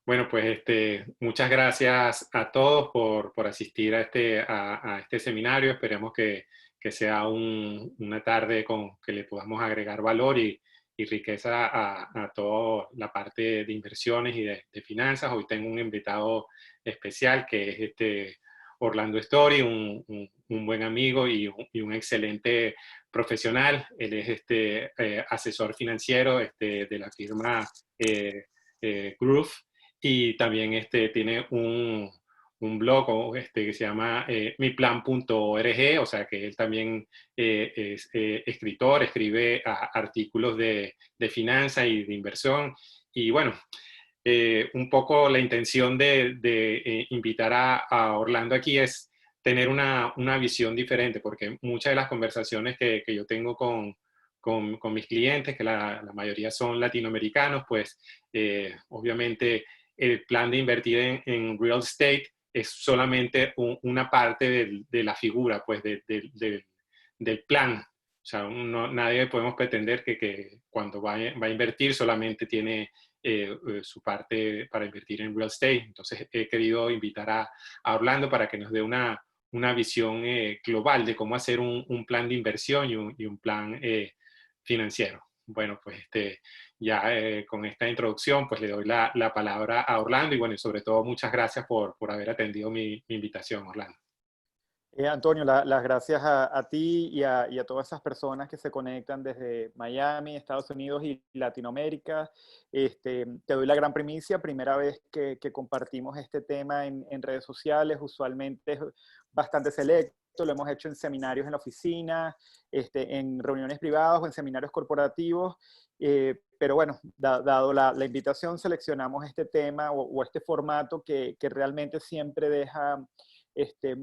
Bueno, pues muchas gracias a todos por asistir a este seminario. Esperemos que sea una tarde con que le podamos agregar valor y riqueza a toda la parte de inversiones y de finanzas. Hoy tengo un invitado especial que es Orlando Story, un buen amigo y un excelente profesional. Él es asesor financiero de la firma Groove y también tiene un blog que se llama miplan.org, o sea que él también es escritor, escribe artículos de finanzas y de inversión. Y bueno, un poco la intención de invitar a Orlando aquí es tener una visión diferente, porque muchas de las conversaciones que yo tengo con mis clientes, que la mayoría son latinoamericanos, pues obviamente el plan de invertir en real estate es solamente una parte de la figura, pues del plan. O sea, nadie podemos pretender que cuando va a invertir solamente tiene su parte para invertir en real estate. Entonces he querido invitar a Orlando para que nos dé una visión global de cómo hacer un plan de inversión y un plan financiero. Bueno, pues ya con esta introducción, pues le doy la palabra a Orlando y bueno, y sobre todo muchas gracias por haber atendido mi invitación, Orlando. Antonio, las gracias a ti y a todas esas personas que se conectan desde Miami, Estados Unidos y Latinoamérica. Te doy la gran primicia, primera vez que compartimos este tema en redes sociales, usualmente es bastante selecto, lo hemos hecho en seminarios en la oficina, en reuniones privadas o en seminarios corporativos, pero bueno, dado la invitación, seleccionamos este tema o este formato que realmente siempre deja este,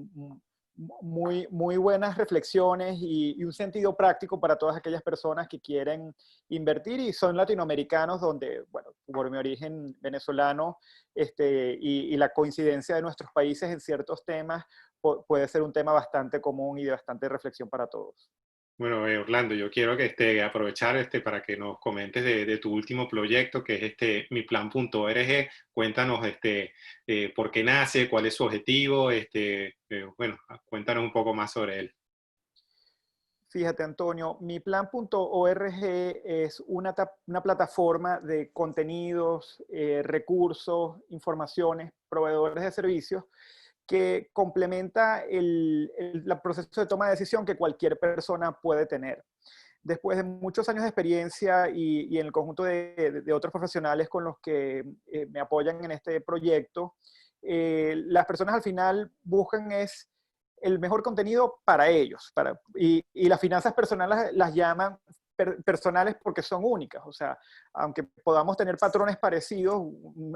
muy buenas reflexiones y un sentido práctico para todas aquellas personas que quieren invertir y son latinoamericanos donde, bueno, por mi origen venezolano y la coincidencia de nuestros países en ciertos temas puede ser un tema bastante común y de bastante reflexión para todos. Bueno, Orlando, yo quiero que aprovechar para que nos comentes de tu último proyecto, que es miplan.org. Cuéntanos por qué nace, cuál es su objetivo, bueno, cuéntanos un poco más sobre él. Fíjate, Antonio, miplan.org es una plataforma de contenidos, recursos, informaciones, proveedores de servicios que complementa el proceso de toma de decisión que cualquier persona puede tener. Después de muchos años de experiencia y en el conjunto de otros profesionales con los que me apoyan en este proyecto, las personas al final buscan es el mejor contenido para ellos. Y las finanzas personales las llaman personales porque son únicas. O sea, aunque podamos tener patrones parecidos,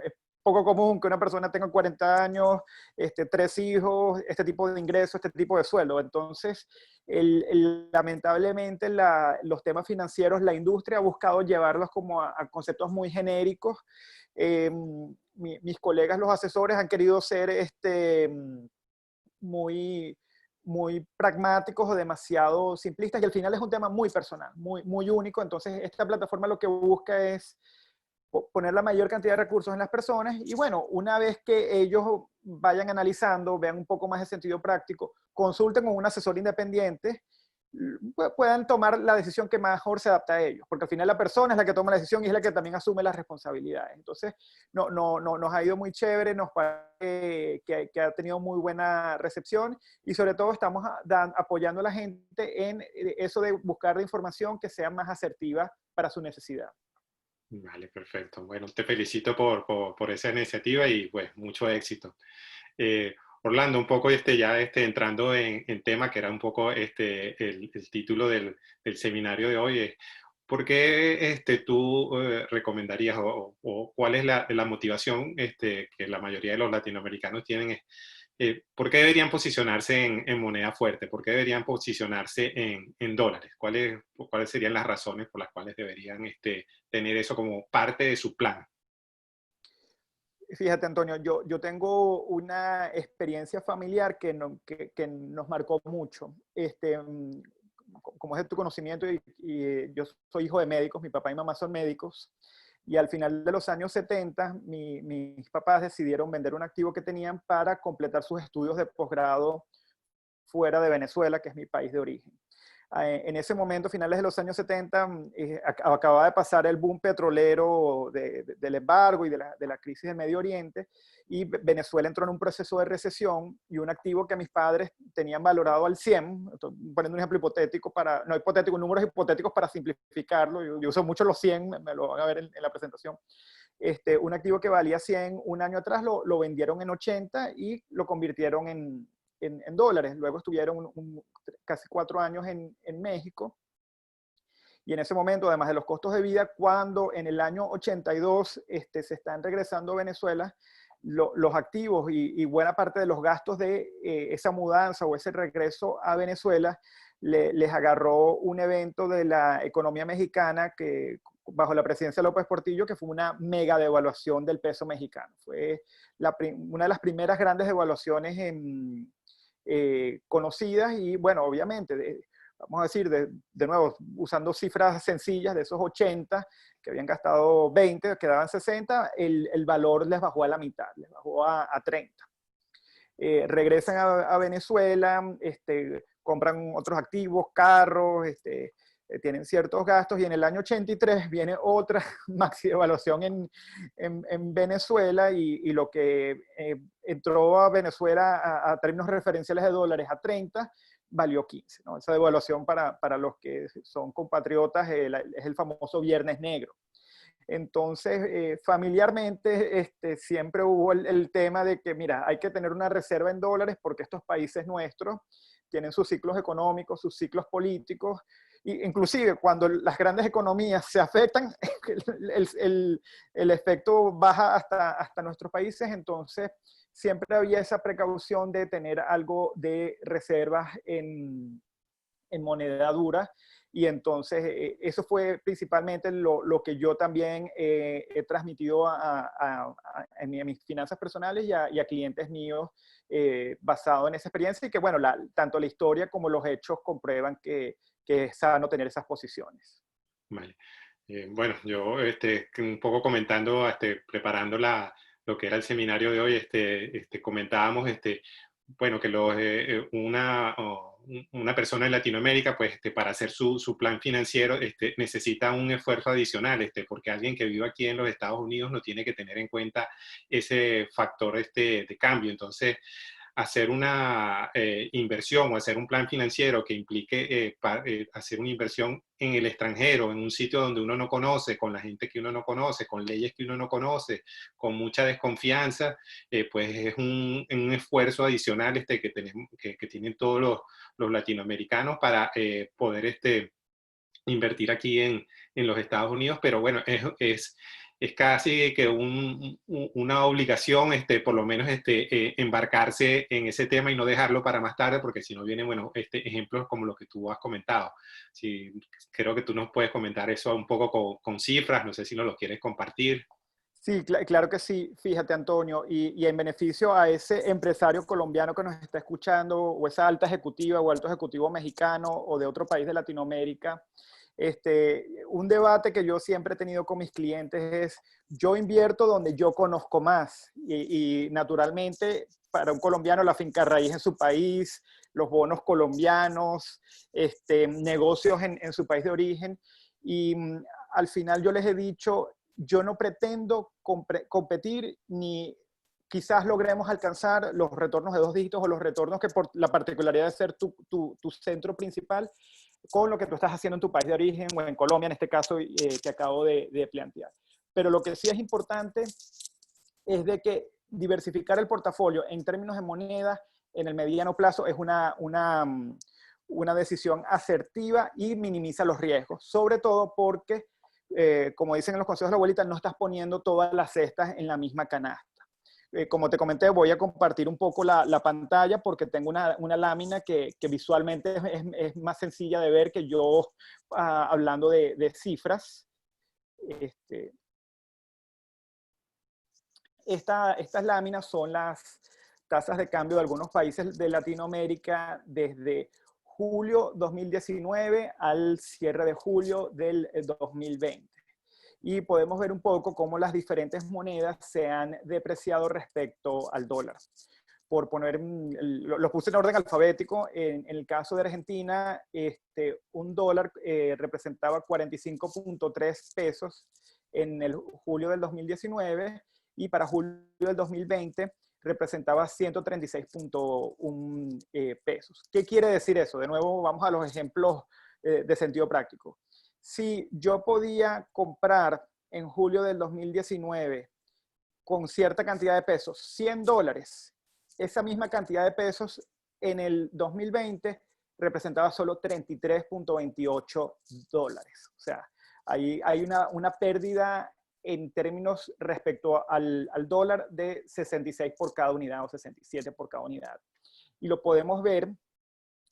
es poco común que una persona tenga 40 años, 3 hijos, este tipo de ingresos, este tipo de sueldo. Entonces, lamentablemente los temas financieros, la industria ha buscado llevarlos como a conceptos muy genéricos. Mis colegas, los asesores, han querido ser muy, muy pragmáticos o demasiado simplistas y al final es un tema muy personal, muy único. Entonces, esta plataforma lo que busca es poner la mayor cantidad de recursos en las personas y bueno, una vez que ellos vayan analizando, vean un poco más de sentido práctico, consulten con un asesor independiente, puedan tomar la decisión que mejor se adapta a ellos, porque al final la persona es la que toma la decisión y es la que también asume las responsabilidades. Entonces, nos ha ido muy chévere, nos parece que ha tenido muy buena recepción y sobre todo estamos apoyando a la gente en eso de buscar la información que sea más asertiva para su necesidad. Vale, perfecto. Bueno, te felicito por esa iniciativa y pues mucho éxito. Orlando, un poco ya entrando en tema, que era un poco el título del seminario de hoy, es ¿por qué tú recomendarías o cuál es la motivación que la mayoría de los latinoamericanos tienen? ¿Por qué deberían posicionarse en moneda fuerte? ¿Por qué deberían posicionarse en dólares? ¿Cuáles serían las razones por las cuales deberían tener eso como parte de su plan? Fíjate, Antonio, yo tengo una experiencia familiar que nos marcó mucho. Como es de tu conocimiento, y yo soy hijo de médicos, mi papá y mamá son médicos, Y al final de los años 70, mis papás decidieron vender un activo que tenían para completar sus estudios de posgrado fuera de Venezuela, que es mi país de origen. En ese momento, finales de los años 70, acababa de pasar el boom petrolero del embargo y de la crisis del Medio Oriente, y Venezuela entró en un proceso de recesión, y un activo que mis padres tenían valorado al 100, poniendo un ejemplo hipotético, no hipotético, números hipotéticos para simplificarlo, yo uso mucho los 100, me lo van a ver en la presentación. Un activo que valía 100 un año atrás lo vendieron en 80 y lo convirtieron en dólares. Luego estuvieron casi 4 años en México. Y en ese momento, además de los costos de vida, cuando en el año 82 se están regresando a Venezuela, los activos y buena parte de los gastos de esa mudanza o ese regreso a Venezuela les agarró un evento de la economía mexicana que bajo la presidencia de López Portillo, que fue una mega devaluación del peso mexicano. Fue una de las primeras grandes devaluaciones conocidas y, bueno, obviamente, vamos a decir, de nuevo, usando cifras sencillas, de esos 80 que habían gastado 20, quedaban 60, el valor les bajó a la mitad, les bajó a 30. Regresan a Venezuela, compran otros activos, carros, tienen ciertos gastos, y en el año 83 viene otra maxi devaluación en Venezuela, y lo que entró a Venezuela a términos referenciales de dólares a 30, valió 15, ¿no? Esa devaluación para los que son compatriotas es el famoso Viernes Negro. Entonces, familiarmente, siempre hubo el tema de que, mira, hay que tener una reserva en dólares porque estos países nuestros tienen sus ciclos económicos, sus ciclos políticos, e inclusive cuando las grandes economías se afectan, el efecto baja hasta nuestros países. Entonces siempre había esa precaución de tener algo de reservas en moneda dura, y entonces eso fue principalmente lo que yo también he transmitido en mis finanzas personales y a clientes míos, basado en esa experiencia, y que, bueno, tanto la historia como los hechos comprueban que es sano tener esas posiciones. Vale. Bueno, yo un poco comentando, preparando lo que era el seminario de hoy, comentábamos, bueno, que una persona en Latinoamérica, pues, para hacer su plan financiero, necesita un esfuerzo adicional, porque alguien que vive aquí en los Estados Unidos no tiene que tener en cuenta ese factor, de cambio. Entonces, hacer una inversión o hacer un plan financiero que implique hacer una inversión en el extranjero, en un sitio donde uno no conoce, con la gente que uno no conoce, con leyes que uno no conoce, con mucha desconfianza, pues es un esfuerzo adicional que tienen todos los latinoamericanos para poder invertir aquí en los Estados Unidos. Pero bueno, es casi que una obligación, por lo menos, embarcarse en ese tema y no dejarlo para más tarde, porque si no vienen, bueno, ejemplos como los que tú has comentado. Sí, creo que tú nos puedes comentar eso un poco con cifras, no sé si nos lo quieres compartir. Sí, claro que sí. Fíjate, Antonio, y en beneficio a ese empresario colombiano que nos está escuchando, o esa alta ejecutiva o alto ejecutivo mexicano o de otro país de Latinoamérica, un debate que yo siempre he tenido con mis clientes es: yo invierto donde yo conozco más, y naturalmente para un colombiano la finca raíz en su país, los bonos colombianos, negocios en su país de origen, y al final yo les he dicho: yo no pretendo competir, ni quizás logremos alcanzar los retornos de 2 dígitos o los retornos que, por la particularidad de ser tu centro principal, con lo que tú estás haciendo en tu país de origen o en Colombia, en este caso, que acabo de plantear. Pero lo que sí es importante es de que diversificar el portafolio en términos de moneda en el mediano plazo es una decisión asertiva y minimiza los riesgos, sobre todo porque, como dicen en los consejos de la abuelita, no estás poniendo todas las cestas en la misma canasta. Como te comenté, voy a compartir un poco la pantalla porque tengo una lámina que visualmente es más sencilla de ver que yo hablando de cifras. Estas láminas son las tasas de cambio de algunos países de Latinoamérica desde julio 2019 al cierre de julio del 2020. y podemos ver un poco cómo las diferentes monedas se han depreciado respecto al dólar. Por poner, lo puse en orden alfabético, en el caso de Argentina, un dólar representaba 45.3 pesos en el julio del 2019 y para julio del 2020 representaba 136.1 pesos. ¿Qué quiere decir eso? De nuevo, vamos a los ejemplos de sentido práctico. Si yo podía comprar en julio del 2019 con cierta cantidad de pesos, 100 dólares, esa misma cantidad de pesos en el 2020 representaba solo 33.28 dólares. O sea, ahí hay una pérdida en términos respecto al dólar de 66 por cada unidad o 67 por cada unidad. Y lo podemos ver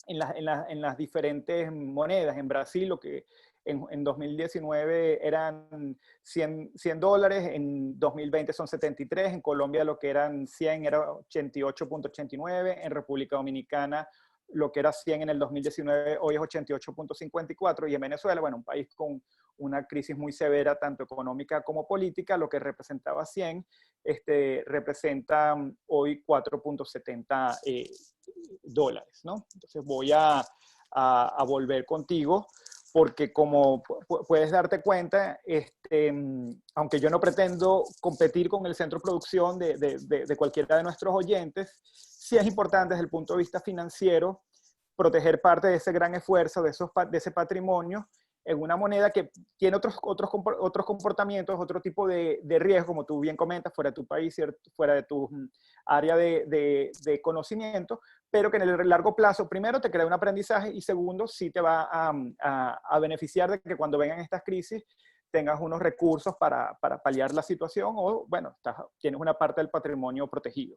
en las diferentes monedas. En Brasil, lo que en 2019 eran 100 dólares, en 2020 son 73, en Colombia lo que eran 100 era 88.89, en República Dominicana lo que era 100 en el 2019 hoy es 88.54, y en Venezuela, bueno, un país con una crisis muy severa, tanto económica como política, lo que representaba 100, representa hoy 4.70 dólares, ¿no? Entonces voy a volver contigo, porque como puedes darte cuenta, aunque yo no pretendo competir con el centro de producción de cualquiera de nuestros oyentes, sí es importante desde el punto de vista financiero proteger parte de ese gran esfuerzo, de ese patrimonio, en una moneda que tiene otros comportamientos, otro tipo de riesgo, como tú bien comentas, fuera de tu país, fuera de tu área de conocimiento, pero que en el largo plazo, primero, te crea un aprendizaje y segundo, sí te va a beneficiar de que cuando vengan estas crisis tengas unos recursos para paliar la situación o, bueno, tienes una parte del patrimonio protegido.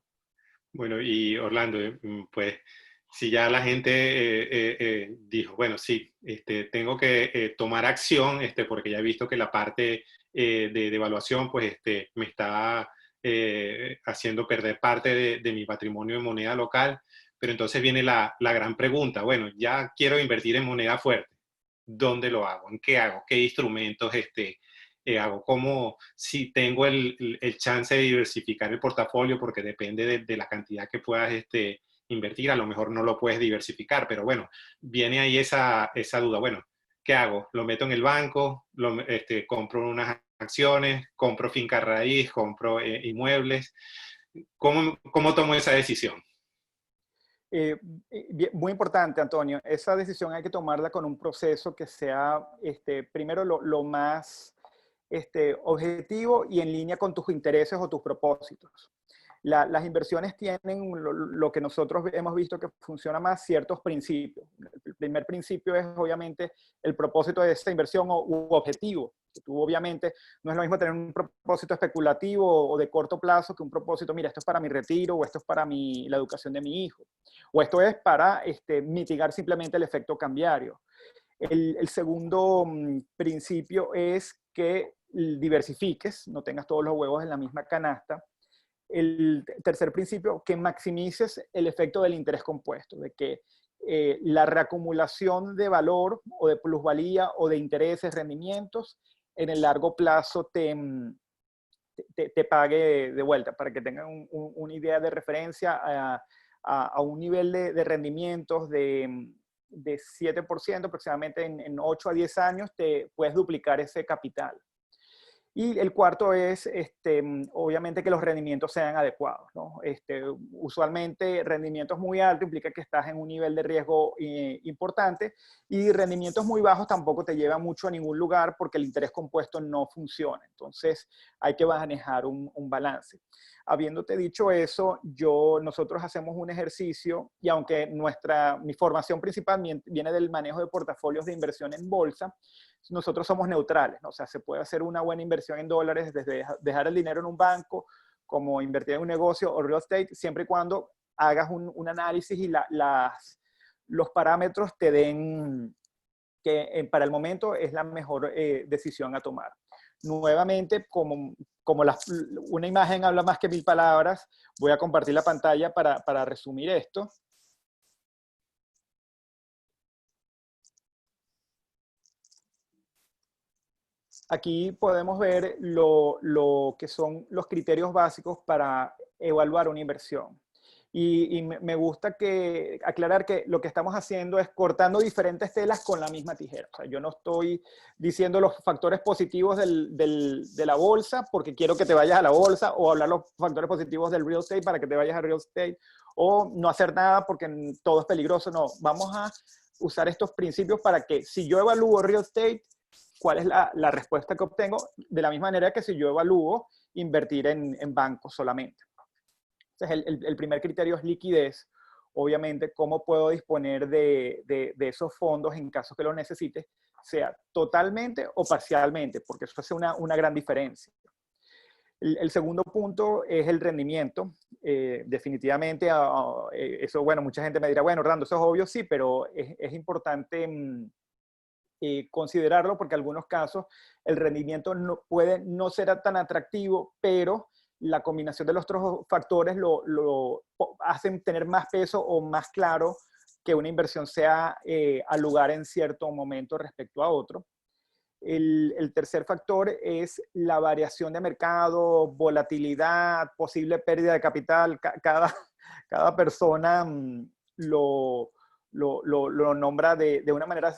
Bueno, y Orlando, pues si ya la gente dijo, bueno, sí, tengo que tomar acción, porque ya he visto que la parte de evaluación, pues me está haciendo perder parte de mi patrimonio en moneda local, pero entonces viene la gran pregunta, bueno, ya quiero invertir en moneda fuerte, ¿dónde lo hago? ¿En qué hago? ¿Qué instrumentos hago? ¿Cómo, si tengo el chance de diversificar el portafolio? Porque depende de la cantidad que puedas invertir, a lo mejor no lo puedes diversificar, pero bueno, viene ahí esa duda. Bueno, ¿qué hago? ¿Lo meto en el banco? ¿Compro unas acciones? ¿Compro finca raíz? ¿Compro inmuebles? ¿Cómo tomo esa decisión? Muy importante, Antonio. Esa decisión hay que tomarla con un proceso que sea, primero, lo más objetivo y en línea con tus intereses o tus propósitos. Las inversiones tienen lo que nosotros hemos visto que funciona más, ciertos principios. El primer principio es obviamente el propósito de esta inversión u objetivo. Tú obviamente no es lo mismo tener un propósito especulativo o de corto plazo que un propósito, mira, esto es para mi retiro o esto es para la educación de mi hijo. O esto es para mitigar simplemente el efecto cambiario. El segundo principio es que diversifiques, no tengas todos los huevos en la misma canasta. El tercer principio, que maximices el efecto del interés compuesto, de que la reacumulación de valor o de plusvalía o de intereses, rendimientos, en el largo plazo te pague de vuelta, para que tengan una idea de referencia a un nivel de rendimientos de 7% aproximadamente en 8 a 10 años, te puedes duplicar ese capital. Y el cuarto es, obviamente, que los rendimientos sean adecuados, ¿no? Usualmente rendimientos muy altos implica que estás en un nivel de riesgo importante, y rendimientos muy bajos tampoco te llevan mucho a ningún lugar porque el interés compuesto no funciona. Entonces hay que manejar un balance. Habiéndote dicho eso, nosotros hacemos un ejercicio, y aunque mi formación principal viene del manejo de portafolios de inversión en bolsa, nosotros somos neutrales, ¿no? O sea, se puede hacer una buena inversión en dólares desde dejar el dinero en un banco, como invertir en un negocio o real estate, siempre y cuando hagas un análisis y los parámetros te den que para el momento es la mejor decisión a tomar. Nuevamente, como una imagen habla más que 1000 palabras, voy a compartir la pantalla para resumir esto. Aquí podemos ver lo que son los criterios básicos para evaluar una inversión. Y me gusta aclarar que lo que estamos haciendo es cortando diferentes telas con la misma tijera. O sea, yo no estoy diciendo los factores positivos de la bolsa porque quiero que te vayas a la bolsa, o hablar los factores positivos del real estate para que te vayas a real estate, o no hacer nada porque todo es peligroso. No, vamos a usar estos principios para que si yo evalúo real estate, ¿cuál es la respuesta que obtengo? De la misma manera que si yo evalúo invertir en bancos solamente. Entonces, el primer criterio es liquidez. Obviamente, cómo puedo disponer de esos fondos en caso que los necesite, sea totalmente o parcialmente, porque eso hace una gran diferencia. El segundo punto es el rendimiento. Definitivamente, eso, bueno, mucha gente me dirá, bueno, Orlando, eso es obvio, sí, pero es importante considerarlo porque en algunos casos el rendimiento puede no ser tan atractivo, pero la combinación de los otros factores lo hacen tener más peso o más claro que una inversión sea al lugar en cierto momento respecto a otro. El tercer factor es la variación de mercado, volatilidad, posible pérdida de capital. Cada persona lo nombra de una manera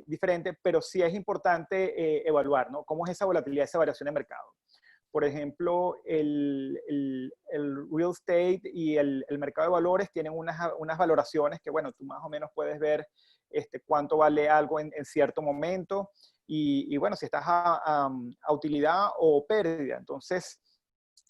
diferente, pero sí es importante evaluar, ¿no? Cómo es esa volatilidad, esa variación de mercado. Por ejemplo, el real estate y el mercado de valores tienen unas valoraciones que, bueno, tú más o menos puedes ver cuánto vale algo en cierto momento y, bueno, si estás a utilidad o pérdida. Entonces,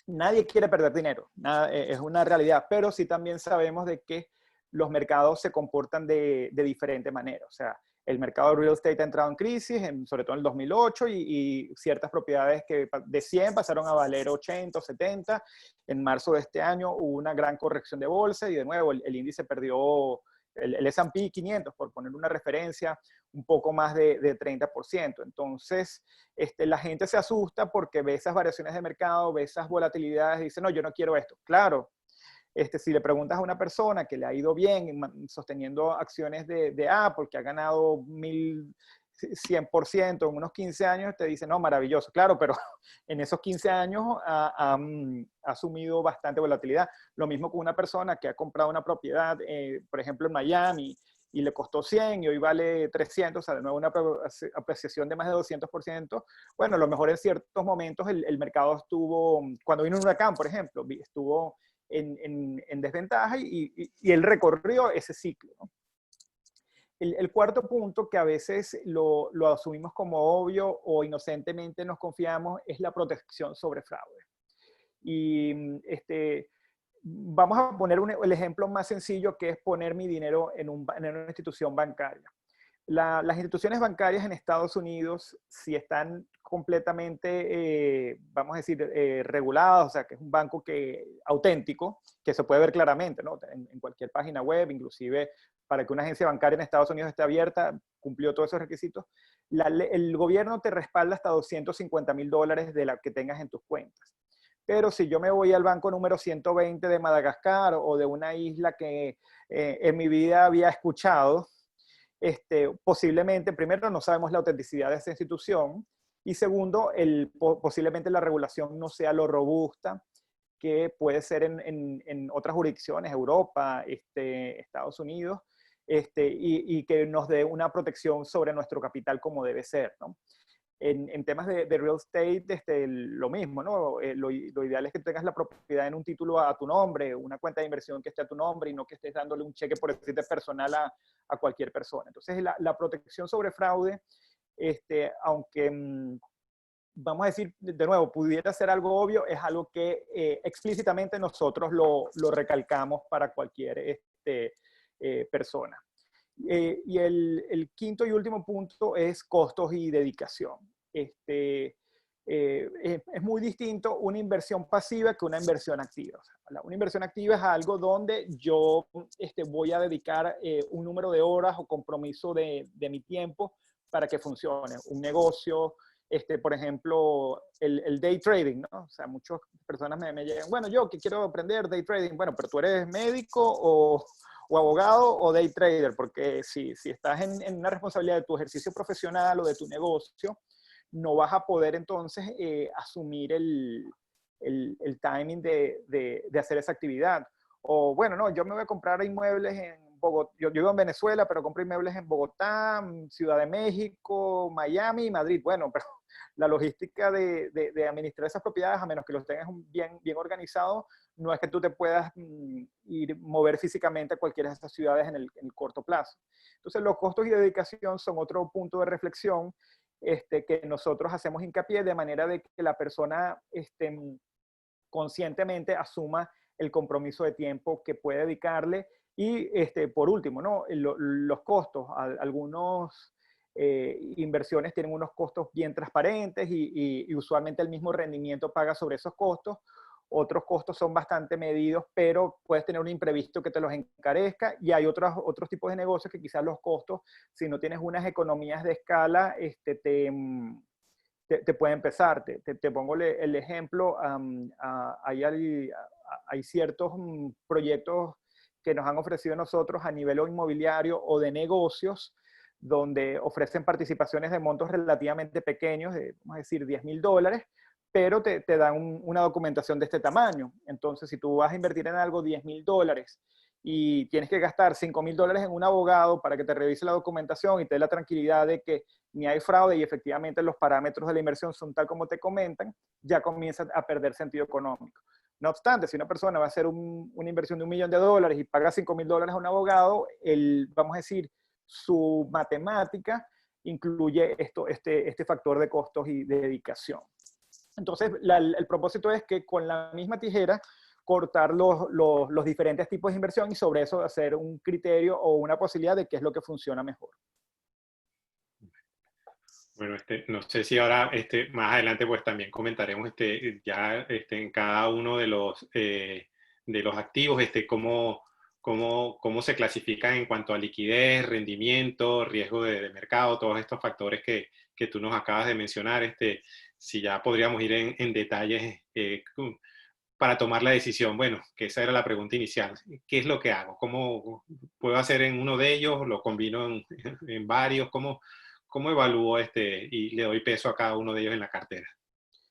nadie quiere perder dinero, es una realidad, pero sí también sabemos de que los mercados se comportan de diferente manera. O sea, el mercado de real estate ha entrado en crisis, sobre todo en el 2008, y ciertas propiedades que de 100 pasaron a valer 80 o 70. En marzo de este año hubo una gran corrección de bolsa y de nuevo el índice perdió, el S&P 500, por poner una referencia, un poco más de 30%. Entonces, la gente se asusta porque ve esas variaciones de mercado, ve esas volatilidades y dice, no, yo no quiero esto. Claro, si le preguntas a una persona que le ha ido bien sosteniendo acciones de Apple, que ha ganado 1100% en unos 15 años, te dice, no, maravilloso. Claro, pero en esos 15 años ha asumido bastante volatilidad. Lo mismo con una persona que ha comprado una propiedad, por ejemplo, en Miami, y le costó 100 y hoy vale 300, o sea, de nuevo una apreciación de más de 200%. Bueno, a lo mejor en ciertos momentos el mercado estuvo, cuando vino un huracán, por ejemplo, estuvo en desventaja y él recorrió ese ciclo, ¿no? El cuarto punto, que a veces lo asumimos como obvio o inocentemente nos confiamos, es la protección sobre fraude. Y vamos a poner el ejemplo más sencillo, que es poner mi dinero en una institución bancaria. Las instituciones bancarias en Estados Unidos, si están completamente, vamos a decir, reguladas, o sea, que es un banco auténtico, que se puede ver claramente, ¿no? En cualquier página web, inclusive para que una agencia bancaria en Estados Unidos esté abierta, cumplió todos esos requisitos. El gobierno te respalda hasta $250,000 de la que tengas en tus cuentas. Pero si yo me voy al banco número 120 de Madagascar o de una isla que en mi vida había escuchado, posiblemente, primero, no sabemos la autenticidad de esa institución, y segundo, posiblemente la regulación no sea lo robusta que puede ser en otras jurisdicciones, Europa, Estados Unidos, y que nos dé una protección sobre nuestro capital como debe ser, ¿no? En temas de real estate, lo mismo, ¿no? Lo ideal es que tengas la propiedad en un título a tu nombre, una cuenta de inversión que esté a tu nombre y no que estés dándole un cheque por decirte personal a cualquier persona. Entonces, la protección sobre fraude, aunque vamos a decir, de nuevo, pudiera ser algo obvio, es algo que explícitamente nosotros lo recalcamos para cualquier persona. Y el quinto y último punto es costos y dedicación. Es muy distinto una inversión pasiva que una inversión activa. O sea, una inversión activa es algo donde yo voy a dedicar un número de horas o compromiso de mi tiempo para que funcione. Un negocio, por ejemplo, el day trading, ¿no? O sea, muchas personas me llegan, bueno, yo que quiero aprender day trading, bueno, pero tú eres médico o abogado o day trader, porque si estás en una responsabilidad de tu ejercicio profesional o de tu negocio, no vas a poder entonces asumir el timing de hacer esa actividad. O bueno, no, yo me voy a comprar inmuebles en Bogotá, yo vivo en Venezuela, pero compro inmuebles en Bogotá, Ciudad de México, Miami y Madrid. Bueno, pero la logística de administrar esas propiedades, a menos que los tengas bien organizados, no es que tú te puedas mover físicamente a cualquiera de esas ciudades en el corto plazo. Entonces, los costos y dedicación son otro punto de reflexión que nosotros hacemos hincapié, de manera de que la persona conscientemente asuma el compromiso de tiempo que puede dedicarle. Y por último, ¿no? Los costos. Algunos inversiones tienen unos costos bien transparentes y usualmente el mismo rendimiento paga sobre esos costos. Otros costos son bastante medidos, pero puedes tener un imprevisto que te los encarezca, y hay otros tipos de negocios que quizás los costos, si no tienes unas economías de escala, te puede empezar. Te pongo el ejemplo, hay ciertos proyectos que nos han ofrecido a nosotros a nivel inmobiliario o de negocios, donde ofrecen participaciones de montos relativamente pequeños, vamos a decir $10,000, pero te dan una documentación de este tamaño. Entonces, si tú vas a invertir en algo $10,000 y tienes que gastar $5,000 en un abogado para que te revise la documentación y te dé la tranquilidad de que ni hay fraude y efectivamente los parámetros de la inversión son tal como te comentan, ya comienza a perder sentido económico. No obstante, si una persona va a hacer una inversión de $1,000,000 y paga $5,000 a un abogado, vamos a decir, su matemática incluye este factor de costos y de dedicación. Entonces, el propósito es que con la misma tijera cortar los diferentes tipos de inversión y sobre eso hacer un criterio o una posibilidad de qué es lo que funciona mejor. Bueno, no sé si ahora más adelante pues también comentaremos ya en cada uno de los activos cómo se clasifican en cuanto a liquidez, rendimiento, riesgo de mercado, todos estos factores que tú nos acabas de mencionar. Si ya podríamos ir en detalles para tomar la decisión. Bueno, que esa era la pregunta inicial. ¿Qué es lo que hago? ¿Cómo puedo hacer en uno de ellos? ¿Lo combino en varios? ¿Cómo evalúo y le doy peso a cada uno de ellos en la cartera?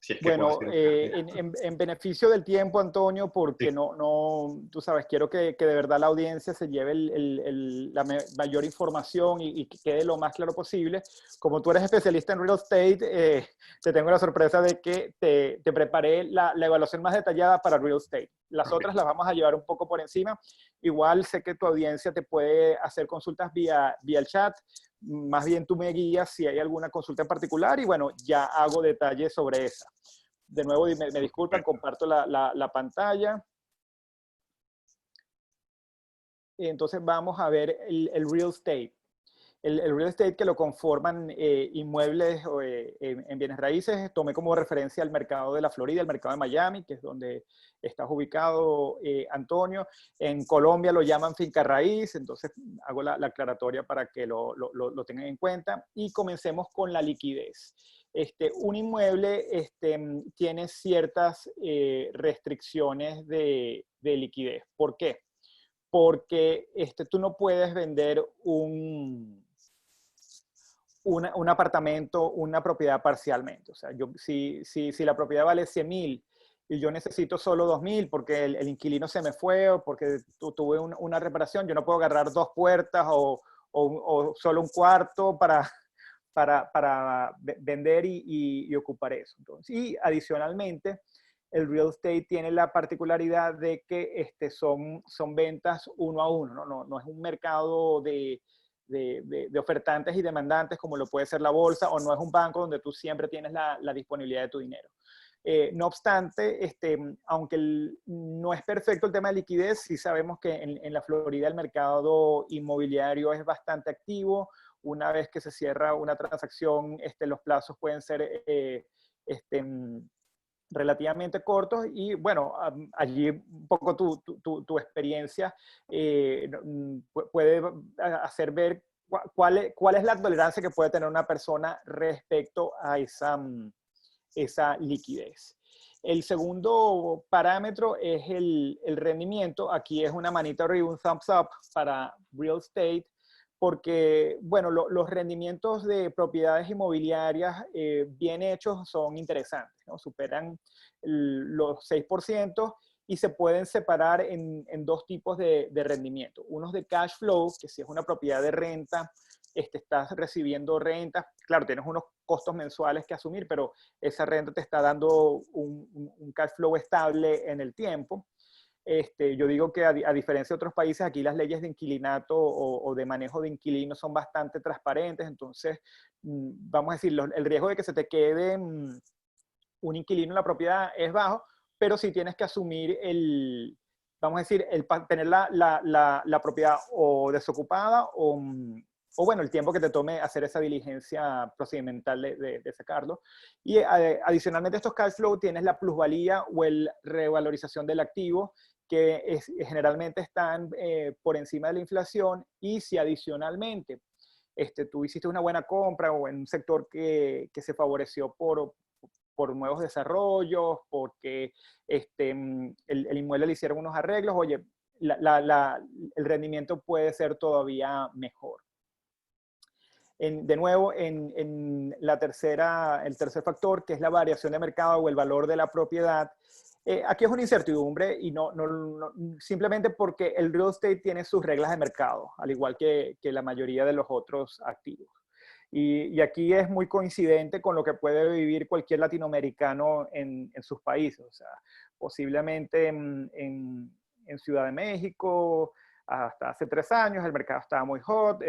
Si es que puedo Bueno, hacer una cartera. en beneficio del tiempo, Antonio, porque Sí. tú sabes, quiero que de verdad la audiencia se lleve la mayor información y que quede lo más claro posible. Como tú eres especialista en real estate, te tengo la sorpresa de que te preparé la evaluación más detallada para real estate. Las Okay. otras las vamos a llevar un poco por encima. Igual sé que tu audiencia te puede hacer consultas vía el chat. Más bien tú me guías si hay alguna consulta en particular y bueno, ya hago detalles sobre esa. De nuevo, me disculpan, comparto la pantalla. Entonces vamos a ver el real estate. El real estate que lo conforman inmuebles en bienes raíces. Tomé como referencia el mercado de la Florida, el mercado de Miami, que es donde estás ubicado, Antonio. En Colombia lo llaman finca raíz, entonces hago la aclaratoria para que lo tengan en cuenta. Y comencemos con la liquidez. Un inmueble tiene ciertas restricciones de liquidez. ¿Por qué? Porque tú no puedes vender un apartamento, una propiedad parcialmente. O sea, si la propiedad vale 100,000 y yo necesito solo 2,000 porque el inquilino se me fue o porque tuve una reparación, yo no puedo agarrar 2 puertas o solo un cuarto para vender y ocupar eso. Entonces, y adicionalmente, el real estate tiene la particularidad de que son ventas uno a uno, no es un mercado de ofertantes y demandantes como lo puede ser la bolsa, o no es un banco donde tú siempre tienes la disponibilidad de tu dinero. No obstante, aunque no es perfecto el tema de liquidez, sí sabemos que en la Florida el mercado inmobiliario es bastante activo. Una vez que se cierra una transacción, los plazos pueden ser relativamente cortos y bueno, allí un poco tu experiencia puede hacer ver cuál es la tolerancia que puede tener una persona respecto a esa liquidez. El segundo parámetro es el rendimiento. Aquí es una manita arriba, un thumbs up para real estate, porque, bueno, los rendimientos de propiedades inmobiliarias bien hechos son interesantes, ¿no? Superan los 6% y se pueden separar en dos tipos de rendimiento. Unos de cash flow, que si es una propiedad de renta, estás recibiendo renta. Claro, tienes unos costos mensuales que asumir, pero esa renta te está dando un cash flow estable en el tiempo. Yo digo que a diferencia de otros países, aquí las leyes de inquilinato o de manejo de inquilinos son bastante transparentes, entonces, vamos a decir, el riesgo de que se te quede un inquilino en la propiedad es bajo, pero sí tienes que asumir vamos a decir, tener la propiedad o desocupada o bueno, el tiempo que te tome hacer esa diligencia procedimental de sacarlo. Y adicionalmente a estos cash flow tienes la plusvalía o el revalorización del activo, que generalmente están por encima de la inflación, y si adicionalmente tú hiciste una buena compra o en un sector que se favoreció por nuevos desarrollos, porque el inmueble le hicieron unos arreglos, oye, el rendimiento puede ser todavía mejor. De nuevo, en el tercer factor, que es la variación de mercado o el valor de la propiedad, aquí es una incertidumbre y no, simplemente porque el real estate tiene sus reglas de mercado, al igual que la mayoría de los otros activos. Y aquí es muy coincidente con lo que puede vivir cualquier latinoamericano en sus países. O sea, posiblemente en Ciudad de México, hasta hace 3 años, el mercado estaba muy hot,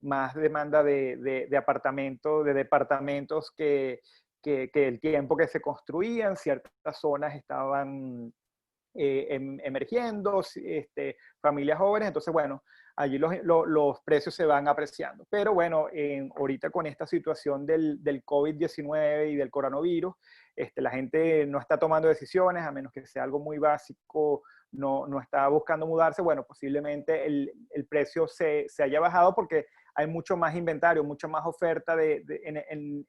más demanda de departamentos que el tiempo que se construían, ciertas zonas estaban emergiendo, familias jóvenes, entonces bueno, allí los precios se van apreciando. Pero bueno, ahorita con esta situación del COVID-19 y del coronavirus, la gente no está tomando decisiones, a menos que sea algo muy básico, no está buscando mudarse. Bueno, posiblemente el precio se haya bajado porque hay mucho más inventario, mucha más oferta en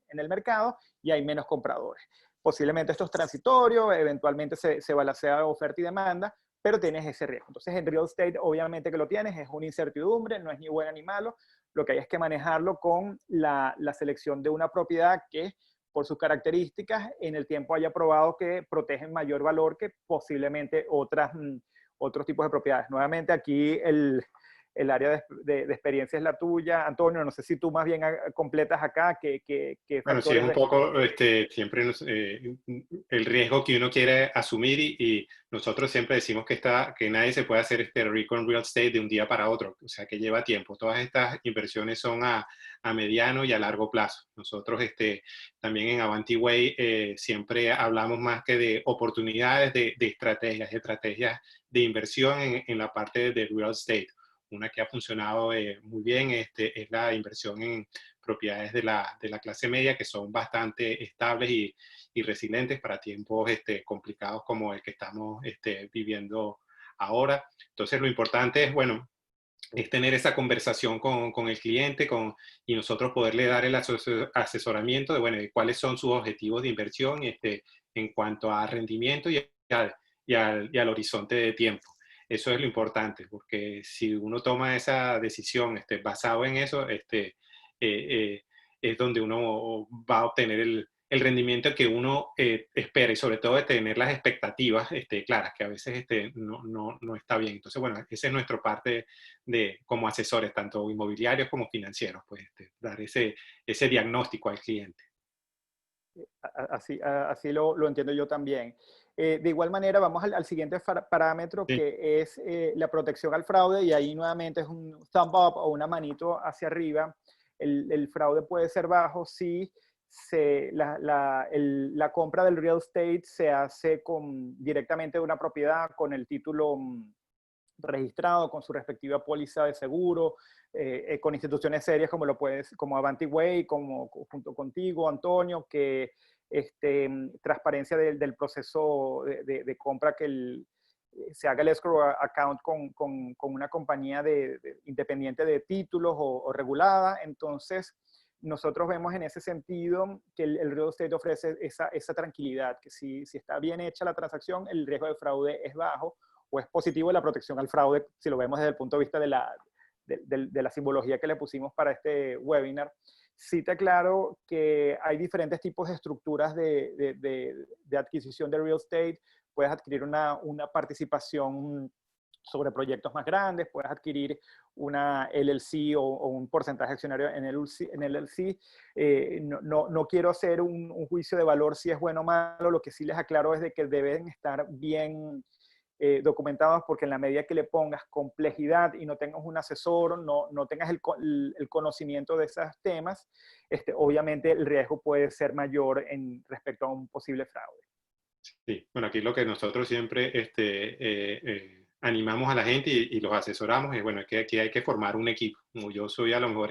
el mercado y hay menos compradores. Posiblemente esto es transitorio, eventualmente se balancea oferta y demanda, pero tienes ese riesgo. Entonces, en real estate, obviamente que lo tienes, es una incertidumbre, no es ni bueno ni malo. Lo que hay es que manejarlo con la selección de una propiedad que, por sus características, en el tiempo haya probado que protegen mayor valor que posiblemente otros tipos de propiedades. Nuevamente, aquí el área de experiencia es la tuya. Antonio, no sé si tú más bien completas acá, qué Bueno, sí, es factores un ves. poco siempre el riesgo que uno quiere asumir y nosotros siempre decimos que nadie se puede hacer rico en real estate de un día para otro, o sea que lleva tiempo. Todas estas inversiones son a mediano y a largo plazo. Nosotros también en Avanti Way siempre hablamos más que de oportunidades, de estrategias de inversión en la parte de real estate. Una que ha funcionado muy bien es la inversión en propiedades de la clase media que son bastante estables y resilientes para tiempos complicados como el que estamos viviendo ahora. Entonces lo importante es, bueno, es tener esa conversación con el cliente y nosotros poderle dar el asesoramiento de, bueno, de cuáles son sus objetivos de inversión en cuanto a rendimiento y al horizonte de tiempo. Eso es lo importante, porque si uno toma esa decisión basado en eso, es donde uno va a obtener el rendimiento que uno espera y sobre todo de tener las expectativas claras, que a veces no está bien. Entonces, bueno, esa es nuestra parte como asesores, tanto inmobiliarios como financieros, pues dar ese diagnóstico al cliente. Así lo entiendo yo también. De igual manera, vamos al siguiente parámetro, Sí. que es la protección al fraude, y ahí nuevamente es un thumb up o una manito hacia arriba. El fraude puede ser bajo si la compra del real estate se hace directamente de una propiedad con el título registrado, con su respectiva póliza de seguro, con instituciones serias como Avanti Way, junto contigo, Antonio, que transparencia del proceso de compra, que se haga el escrow account con una compañía independiente de títulos o regulada. Entonces, nosotros vemos en ese sentido que el real estate ofrece esa tranquilidad, que si está bien hecha la transacción, el riesgo de fraude es bajo, o es positivo la protección al fraude, si lo vemos desde el punto de vista de la simbología que le pusimos para este webinar, sí te aclaro que hay diferentes tipos de estructuras de adquisición de real estate. Puedes adquirir una participación sobre proyectos más grandes, puedes adquirir una LLC o un porcentaje accionario en LLC. No quiero hacer un juicio de valor si es bueno o malo, lo que sí les aclaro es de que deben estar bien documentados, porque en la medida que le pongas complejidad y no tengas un asesor, no tengas el conocimiento de esos temas, obviamente el riesgo puede ser mayor respecto a un posible fraude. Sí, bueno, aquí lo que nosotros siempre animamos a la gente y los asesoramos es, bueno, es que aquí hay que formar un equipo. Como yo soy a lo mejor,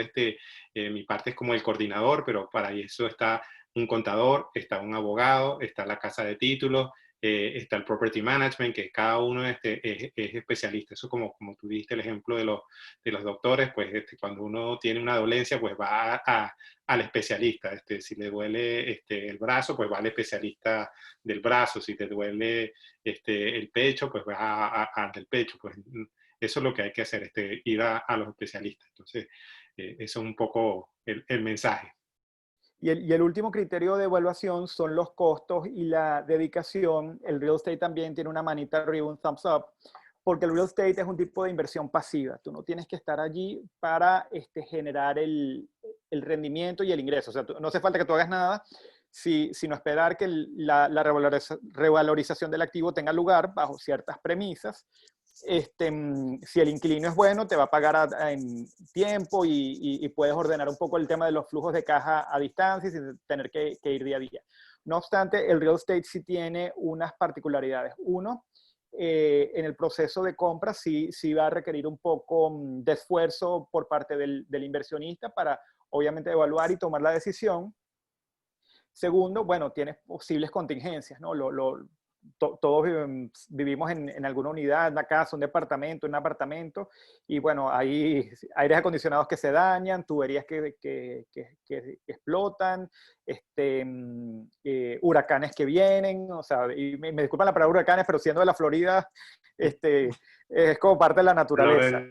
mi parte es como el coordinador, pero para eso está un contador, está un abogado, está la casa de títulos, está el property management, que cada uno es especialista. Eso como tú diste el ejemplo de los doctores, pues cuando uno tiene una dolencia, pues va al especialista. Si le duele el brazo, pues va al especialista del brazo. Si te duele el pecho, pues va al del pecho. Pues eso es lo que hay que hacer, ir a los especialistas. Entonces, eso es un poco el mensaje. Y el último criterio de evaluación son los costos y la dedicación. El real estate también tiene una manita arriba, un thumbs up, porque el real estate es un tipo de inversión pasiva. Tú no tienes que estar allí para generar el rendimiento y el ingreso. O sea, no hace falta que tú hagas nada, sino esperar que la revalorización del activo tenga lugar bajo ciertas premisas. Si el inquilino es bueno, te va a pagar en tiempo y puedes ordenar un poco el tema de los flujos de caja a distancia sin tener que ir día a día. No obstante, el real estate sí tiene unas particularidades. Uno, en el proceso de compra sí va a requerir un poco de esfuerzo por parte del inversionista para obviamente evaluar y tomar la decisión. Segundo, bueno, tienes posibles contingencias, ¿no? Todos vivimos en alguna unidad, una casa, un departamento, un apartamento, y bueno, hay aires acondicionados que se dañan, tuberías que explotan, huracanes que vienen, o sea, y me disculpan la palabra huracanes, pero siendo de la Florida, es como parte de la naturaleza.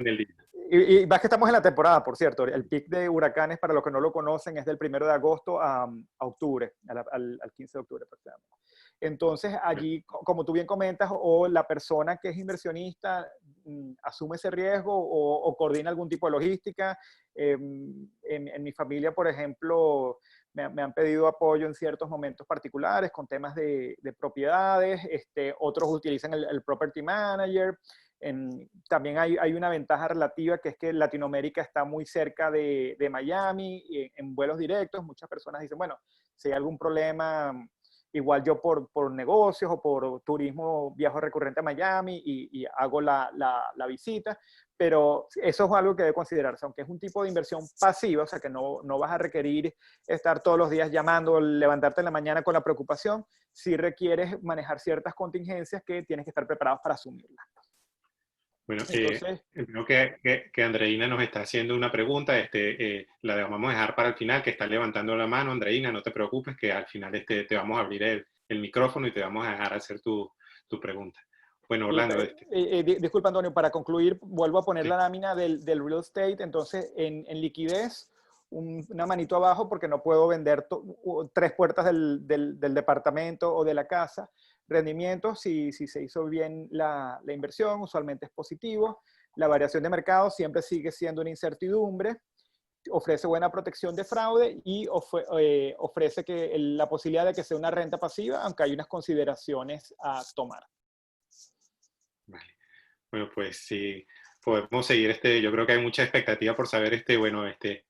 Y más que estamos en la temporada, por cierto, el pic de huracanes, para los que no lo conocen, es del 1 de agosto a octubre, al 15 de octubre aproximadamente. Entonces, allí, como tú bien comentas, o la persona que es inversionista asume ese riesgo o coordina algún tipo de logística. En mi familia, por ejemplo, me han pedido apoyo en ciertos momentos particulares con temas de propiedades. Otros utilizan el property manager. También hay una ventaja relativa, que es que Latinoamérica está muy cerca de Miami, en vuelos directos. Muchas personas dicen, bueno, si hay algún problema, igual yo por negocios o por turismo viajo recurrente a Miami y hago la visita, pero eso es algo que debe considerarse, aunque es un tipo de inversión pasiva, o sea que no vas a requerir estar todos los días llamando, levantarte en la mañana con la preocupación. Sí requieres manejar ciertas contingencias que tienes que estar preparados para asumirlas. Bueno, creo que Andreina nos está haciendo una pregunta, la vamos a dejar para el final, que está levantando la mano. Andreina, no te preocupes, que al final te vamos a abrir el micrófono y te vamos a dejar hacer tu pregunta. Bueno, Orlando. Disculpa, Antonio, para concluir, vuelvo a poner Sí. la lámina del real estate. Entonces, en liquidez, una manito abajo, porque no puedo vender 3 puertas del departamento o de la casa. Rendimiento, si se hizo bien la inversión, usualmente es positivo. La variación de mercado siempre sigue siendo una incertidumbre. Ofrece buena protección de fraude y ofrece la posibilidad de que sea una renta pasiva, aunque hay unas consideraciones a tomar. Vale. Bueno, pues sí, podemos seguir. Yo creo que hay mucha expectativa por saber,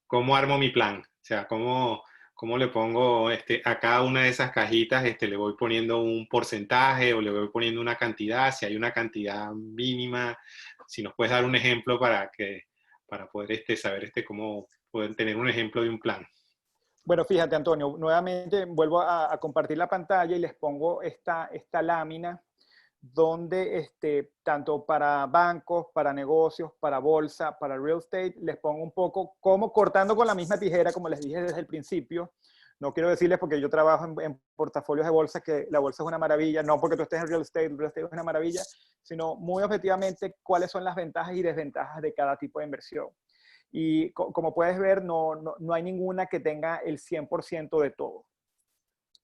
cómo armo mi plan. O sea, cómo le pongo a cada una de esas cajitas, le voy poniendo un porcentaje o le voy poniendo una cantidad, si hay una cantidad mínima. Si nos puedes dar un ejemplo para poder saber cómo poder tener un ejemplo de un plan. Bueno, fíjate, Antonio, nuevamente vuelvo a compartir la pantalla y les pongo esta lámina donde tanto para bancos, para negocios, para bolsa, para real estate, les pongo un poco cómo, cortando con la misma tijera, como les dije desde el principio. No quiero decirles, porque yo trabajo en portafolios de bolsa, que la bolsa es una maravilla, no porque tú estés en real estate es una maravilla, sino muy objetivamente cuáles son las ventajas y desventajas de cada tipo de inversión. Y como puedes ver, no hay ninguna que tenga el 100% de todo.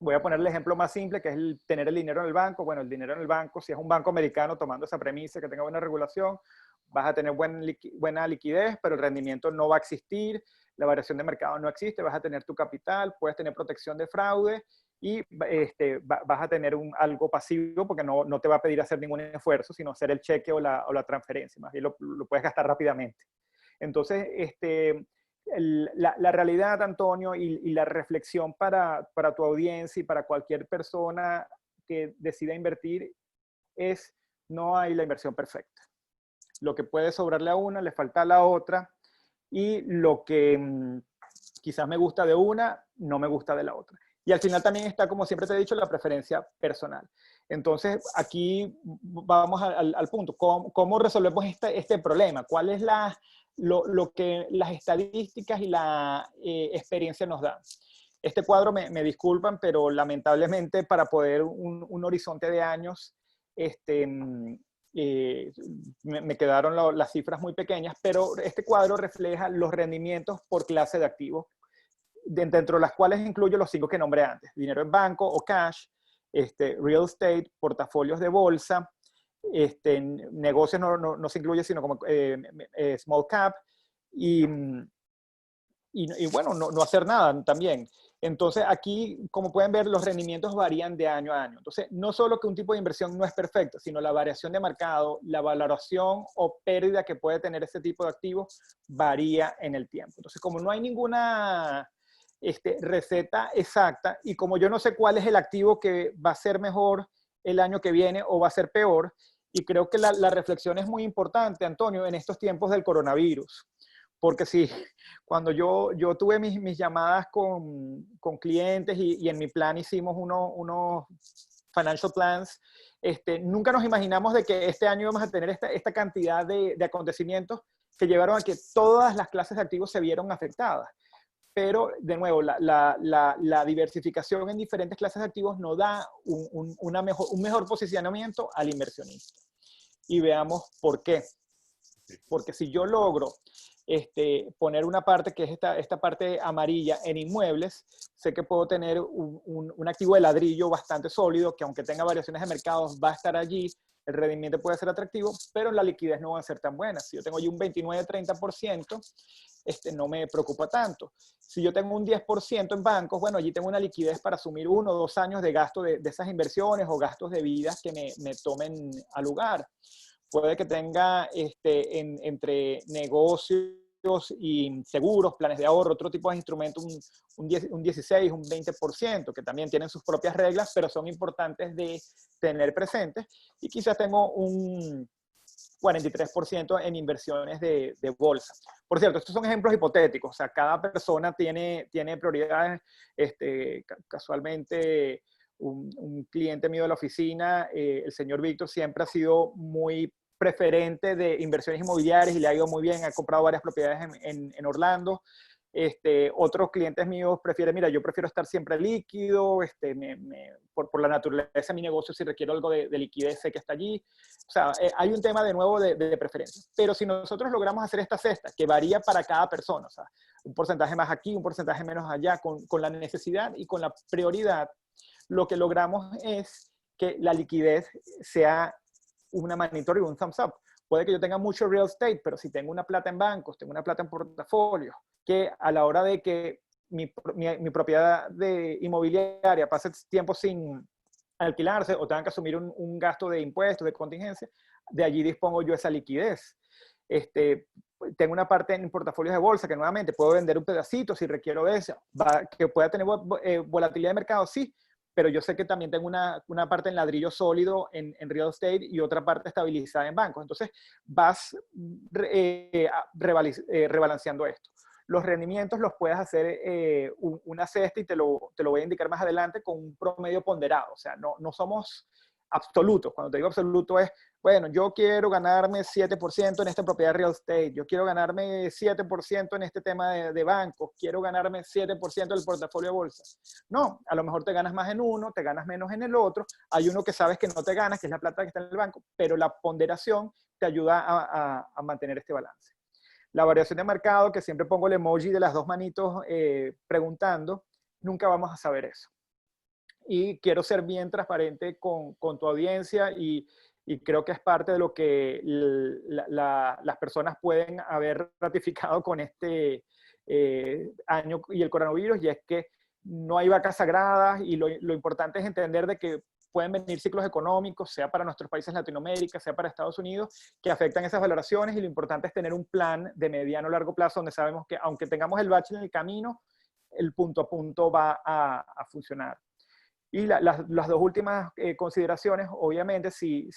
Voy a poner el ejemplo más simple, que es tener el dinero en el banco. Bueno, el dinero en el banco, si es un banco americano tomando esa premisa que tenga buena regulación, vas a tener buena liquidez, pero el rendimiento no va a existir, la variación de mercado no existe, vas a tener tu capital, puedes tener protección de fraude y vas a tener algo pasivo porque no te va a pedir hacer ningún esfuerzo, sino hacer el cheque o la transferencia, más bien lo puedes gastar rápidamente. Entonces, la realidad, Antonio, y la reflexión para tu audiencia y para cualquier persona que decida invertir es: no hay la inversión perfecta. Lo que puede sobrarle a una, le falta a la otra, y lo que quizás me gusta de una, no me gusta de la otra. Y al final también está, como siempre te he dicho, la preferencia personal. Entonces, aquí vamos al punto. ¿Cómo resolvemos este problema? ¿Cuál es lo que las estadísticas y la experiencia nos dan? Este cuadro, me disculpan, pero lamentablemente para poder un horizonte de años, me quedaron las cifras muy pequeñas, pero este cuadro refleja los rendimientos por clase de activos, dentro de las cuales incluyo los 5 que nombré antes: dinero en banco o cash, real estate, portafolios de bolsa, negocios no se incluye, sino como small cap, y bueno, no hacer nada también. Entonces, aquí, como pueden ver, los rendimientos varían de año a año. Entonces, no solo que un tipo de inversión no es perfecto, sino la variación de mercado, la valoración o pérdida que puede tener este tipo de activos varía en el tiempo. Entonces, como no hay ninguna receta exacta, y como yo no sé cuál es el activo que va a ser mejor el año que viene o va a ser peor, y creo que la reflexión es muy importante, Antonio, en estos tiempos del coronavirus. Porque sí, cuando yo tuve mis llamadas con clientes y en mi plan hicimos unos financial plans, nunca nos imaginamos de que este año íbamos a tener esta cantidad de acontecimientos que llevaron a que todas las clases de activos se vieron afectadas. Pero, de nuevo, la diversificación en diferentes clases de activos nos da un mejor posicionamiento al inversionista. Y veamos por qué. Porque si yo logro poner una parte, que es esta parte amarilla, en inmuebles, sé que puedo tener un activo de ladrillo bastante sólido, que aunque tenga variaciones de mercados, va a estar allí, el rendimiento puede ser atractivo, pero la liquidez no va a ser tan buena. Si yo tengo allí un 29-30%, no me preocupa tanto. Si yo tengo un 10% en bancos, bueno, allí tengo una liquidez para asumir 1 o 2 años de gasto de esas inversiones o gastos de vida que me tomen a lugar. Puede que tenga entre negocios y seguros, planes de ahorro, otro tipo de instrumentos, un 16, un 20%, que también tienen sus propias reglas, pero son importantes de tener presentes. Y quizás tengo un 43% en inversiones de bolsa. Por cierto, estos son ejemplos hipotéticos. O sea, cada persona tiene prioridades. Casualmente, un cliente mío de la oficina, el señor Víctor, siempre ha sido muy preferente de inversiones inmobiliarias y le ha ido muy bien, ha comprado varias propiedades en Orlando. Otros clientes míos prefieren, mira, yo prefiero estar siempre líquido, por la naturaleza de mi negocio, si requiero algo de liquidez, sé que está allí. O sea, hay un tema de nuevo de preferencia. Pero si nosotros logramos hacer esta cesta, que varía para cada persona, o sea, un porcentaje más aquí, un porcentaje menos allá, con la necesidad y con la prioridad, lo que logramos es que la liquidez sea una magnitud y un thumbs up. Puede que yo tenga mucho real estate, pero si tengo una plata en bancos, tengo una plata en portafolios, que a la hora de que mi propiedad inmobiliaria pase tiempo sin alquilarse o tengan que asumir un gasto de impuestos, de contingencia, de allí dispongo yo esa liquidez. Tengo una parte en portafolios de bolsa que nuevamente puedo vender un pedacito si requiero eso, que pueda tener volatilidad de mercado, sí, pero yo sé que también tengo una parte en ladrillo sólido en real estate y otra parte estabilizada en bancos. Entonces vas rebalanceando esto. Los rendimientos los puedes hacer una cesta y te lo voy a indicar más adelante con un promedio ponderado. O sea, no somos absolutos. Cuando te digo absoluto es, bueno, yo quiero ganarme 7% en esta propiedad real estate, yo quiero ganarme 7% en este tema de bancos, quiero ganarme 7% del portafolio de bolsa. No, a lo mejor te ganas más en uno, te ganas menos en el otro, hay uno que sabes que no te ganas, que es la plata que está en el banco, pero la ponderación te ayuda a mantener este balance. La variación de mercado, que siempre pongo el emoji de las dos manitos preguntando, nunca vamos a saber eso. Y quiero ser bien transparente con tu audiencia y creo que es parte de lo que las personas pueden haber ratificado con este año y el coronavirus, y es que no hay vacas sagradas y lo importante es entender de que pueden venir ciclos económicos, sea para nuestros países en Latinoamérica, sea para Estados Unidos, que afectan esas valoraciones, y lo importante es tener un plan de mediano o largo plazo donde sabemos que aunque tengamos el bache en el camino, el punto a punto va a funcionar. Y las dos últimas consideraciones, obviamente, si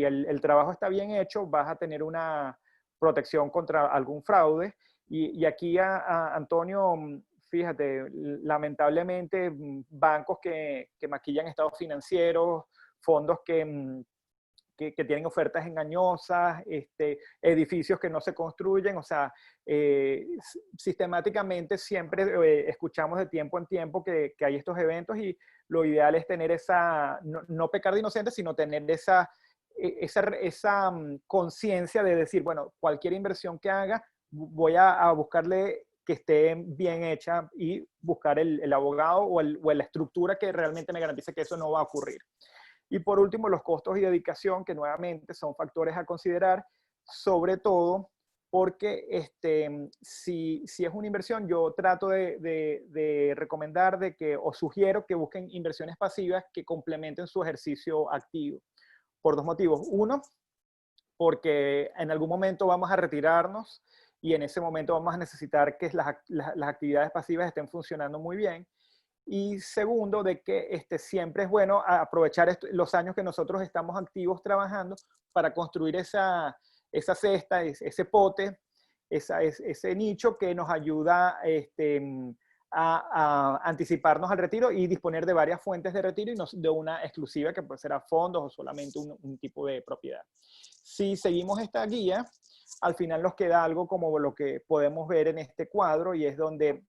el trabajo está bien hecho, vas a tener una protección contra algún fraude. Y aquí, Antonio, fíjate, lamentablemente, bancos que maquillan estados financieros, fondos que tienen ofertas engañosas, edificios que no se construyen, o sea, sistemáticamente siempre escuchamos de tiempo en tiempo que hay estos eventos, y lo ideal es tener esa, no pecar de inocente, sino tener esa conciencia de decir, bueno, cualquier inversión que haga, voy a buscarle que esté bien hecha y buscar el abogado o la estructura que realmente me garantice que eso no va a ocurrir. Y por último, los costos y dedicación, que nuevamente son factores a considerar, sobre todo porque si es una inversión, yo trato de recomendar o sugiero que busquen inversiones pasivas que complementen su ejercicio activo, por dos motivos. Uno, porque en algún momento vamos a retirarnos y en ese momento vamos a necesitar que las actividades pasivas estén funcionando muy bien. Y segundo, de que siempre es bueno aprovechar los años que nosotros estamos activos trabajando para construir esa cesta, ese pote, ese nicho que nos ayuda a anticiparnos al retiro y disponer de varias fuentes de retiro y no de una exclusiva que puede ser a fondos o solamente un tipo de propiedad. Si seguimos esta guía, al final nos queda algo como lo que podemos ver en este cuadro, y es donde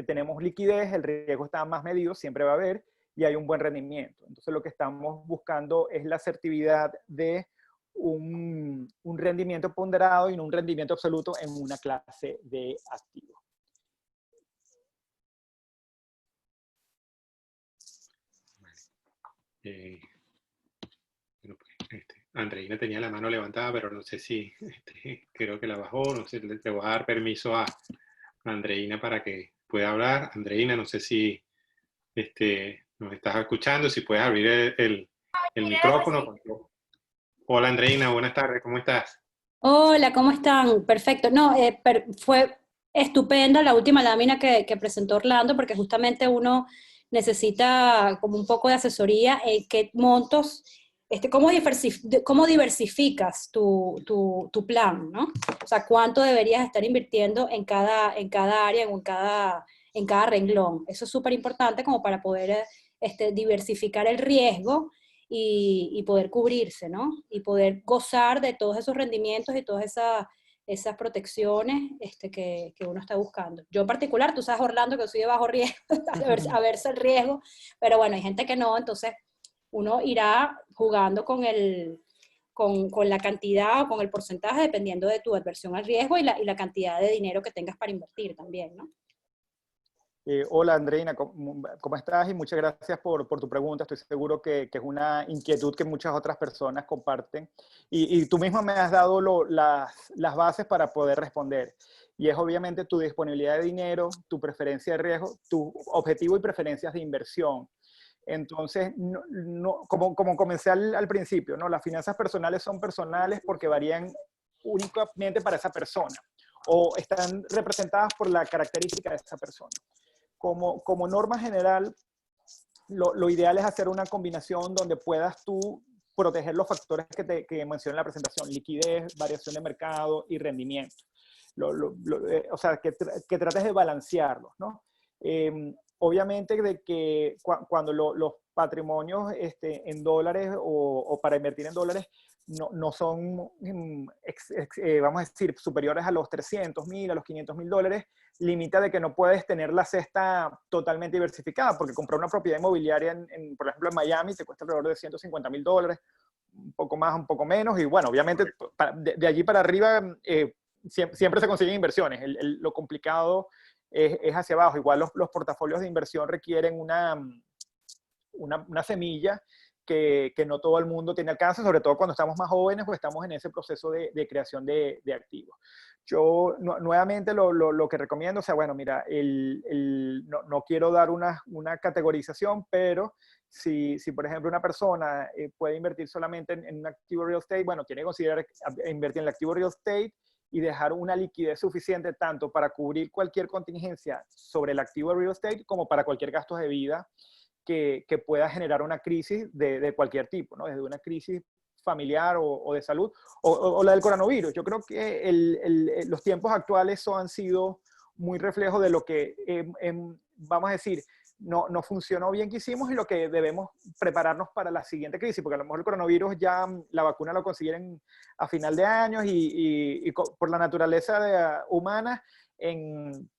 tenemos liquidez, el riesgo está más medido, siempre va a haber, y hay un buen rendimiento. Entonces lo que estamos buscando es la asertividad de un rendimiento ponderado y no un rendimiento absoluto en una clase de activos. Bueno, pues, Andreina tenía la mano levantada, pero no sé si, creo que la bajó, no sé, le voy a dar permiso a Andreina para que pueda hablar. Andreina, no sé si nos estás escuchando, si puedes abrir el micrófono. Hola Andreina, buenas tardes, ¿cómo estás? Hola, ¿cómo están? Perfecto. No, fue estupenda la última lámina que presentó Orlando, porque justamente uno necesita como un poco de asesoría en qué montos, cómo diversificas tu plan, ¿no? O sea, cuánto deberías estar invirtiendo en cada área, en cada renglón. Eso es súper importante como para poder diversificar el riesgo y poder cubrirse, ¿no? Y poder gozar de todos esos rendimientos y todas esas protecciones que uno está buscando. Yo en particular, tú sabes, Orlando, que soy de bajo riesgo, a verse el riesgo, pero bueno, hay gente que no, entonces uno irá jugando con la cantidad o con el porcentaje dependiendo de tu adversión al riesgo y la cantidad de dinero que tengas para invertir también, ¿no? Hola Andreina, ¿cómo estás? Y muchas gracias por tu pregunta. Estoy seguro que es una inquietud que muchas otras personas comparten. Y tú mismo me has dado las bases para poder responder. Y es obviamente tu disponibilidad de dinero, tu preferencia de riesgo, tu objetivo y preferencias de inversión. Entonces, como comencé al principio, ¿no? Las finanzas personales son personales porque varían únicamente para esa persona o están representadas por la característica de esa persona. Como norma general, lo ideal es hacer una combinación donde puedas tú proteger los factores que mencioné en la presentación: liquidez, variación de mercado y rendimiento. O sea, que trates de balancearlos, ¿no? Obviamente de que cuando los patrimonios en dólares o para invertir en dólares no son, vamos a decir, superiores a los 300.000, a los 500.000 dólares, limita de que no puedes tener la cesta totalmente diversificada, porque comprar una propiedad inmobiliaria, por ejemplo, en Miami te cuesta alrededor de 150.000 dólares, un poco más, un poco menos, y bueno, obviamente de allí para arriba siempre se consiguen inversiones. Lo complicado es hacia abajo. Igual los portafolios de inversión requieren una semilla que no todo el mundo tiene alcance, sobre todo cuando estamos más jóvenes, pues estamos en ese proceso de creación de activos. Yo nuevamente lo que recomiendo, o sea, bueno, mira, no quiero dar una categorización, pero si por ejemplo una persona puede invertir solamente en un activo real estate, bueno, tiene que considerar invertir en el activo real estate y dejar una liquidez suficiente tanto para cubrir cualquier contingencia sobre el activo real estate como para cualquier gasto de vida que pueda generar una crisis de cualquier tipo, ¿no? Desde una crisis familiar o de salud, o la del coronavirus. Yo creo que los tiempos actuales han sido muy reflejo de lo que, vamos a decir, no funcionó bien que hicimos y lo que debemos prepararnos para la siguiente crisis, porque a lo mejor el coronavirus ya la vacuna lo consiguen a final de año y por la naturaleza humana en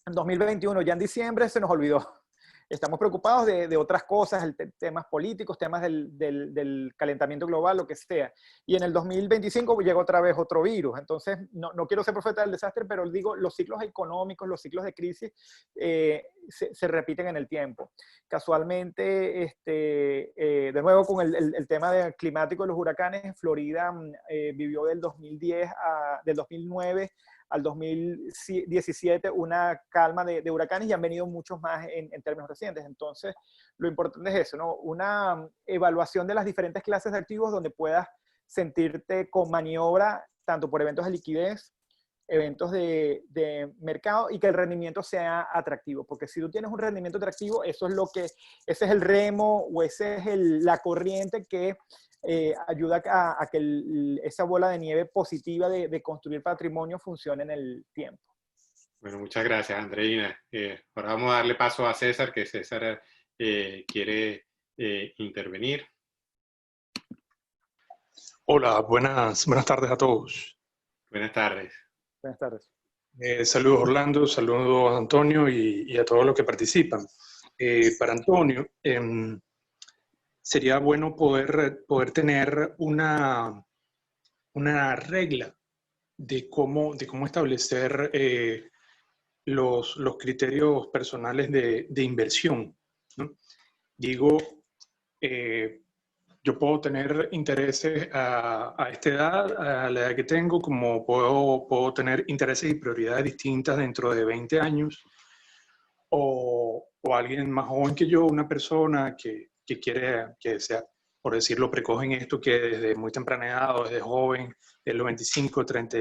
2021, ya en diciembre, se nos olvidó. Estamos preocupados de otras cosas, temas políticos, temas del calentamiento global, lo que sea. Y en el 2025 llega otra vez otro virus. Entonces, no quiero ser profeta del desastre, pero digo, los ciclos económicos, los ciclos de crisis se repiten en el tiempo. Casualmente, de nuevo con el tema climático de los huracanes, Florida vivió del 2009 al 2017 una calma de huracanes y han venido muchos más en términos recientes. Entonces, lo importante es eso, ¿no? Una evaluación de las diferentes clases de activos donde puedas sentirte con maniobra, tanto por eventos de liquidez, eventos de mercado y que el rendimiento sea atractivo. Porque si tú tienes un rendimiento atractivo, ese es el remo o ese es la corriente que ayuda a que esa bola de nieve positiva de construir patrimonio funcione en el tiempo. Bueno, muchas gracias, Andreina. Ahora vamos a darle paso a César, que César quiere intervenir. Hola, buenas tardes a todos. Buenas tardes. Buenas tardes. Saludos Orlando, saludos a Antonio y a todos los que participan. Para Antonio, sería bueno poder tener una regla de cómo establecer los criterios personales de inversión, ¿no? Digo, yo puedo tener intereses a esta edad, a la edad que tengo, como puedo tener intereses y prioridades distintas dentro de 20 años, o alguien más joven que yo, una persona que quiere, que sea, por decirlo, precoz en esto, que desde muy temprana edad, o desde joven, de los 25, 30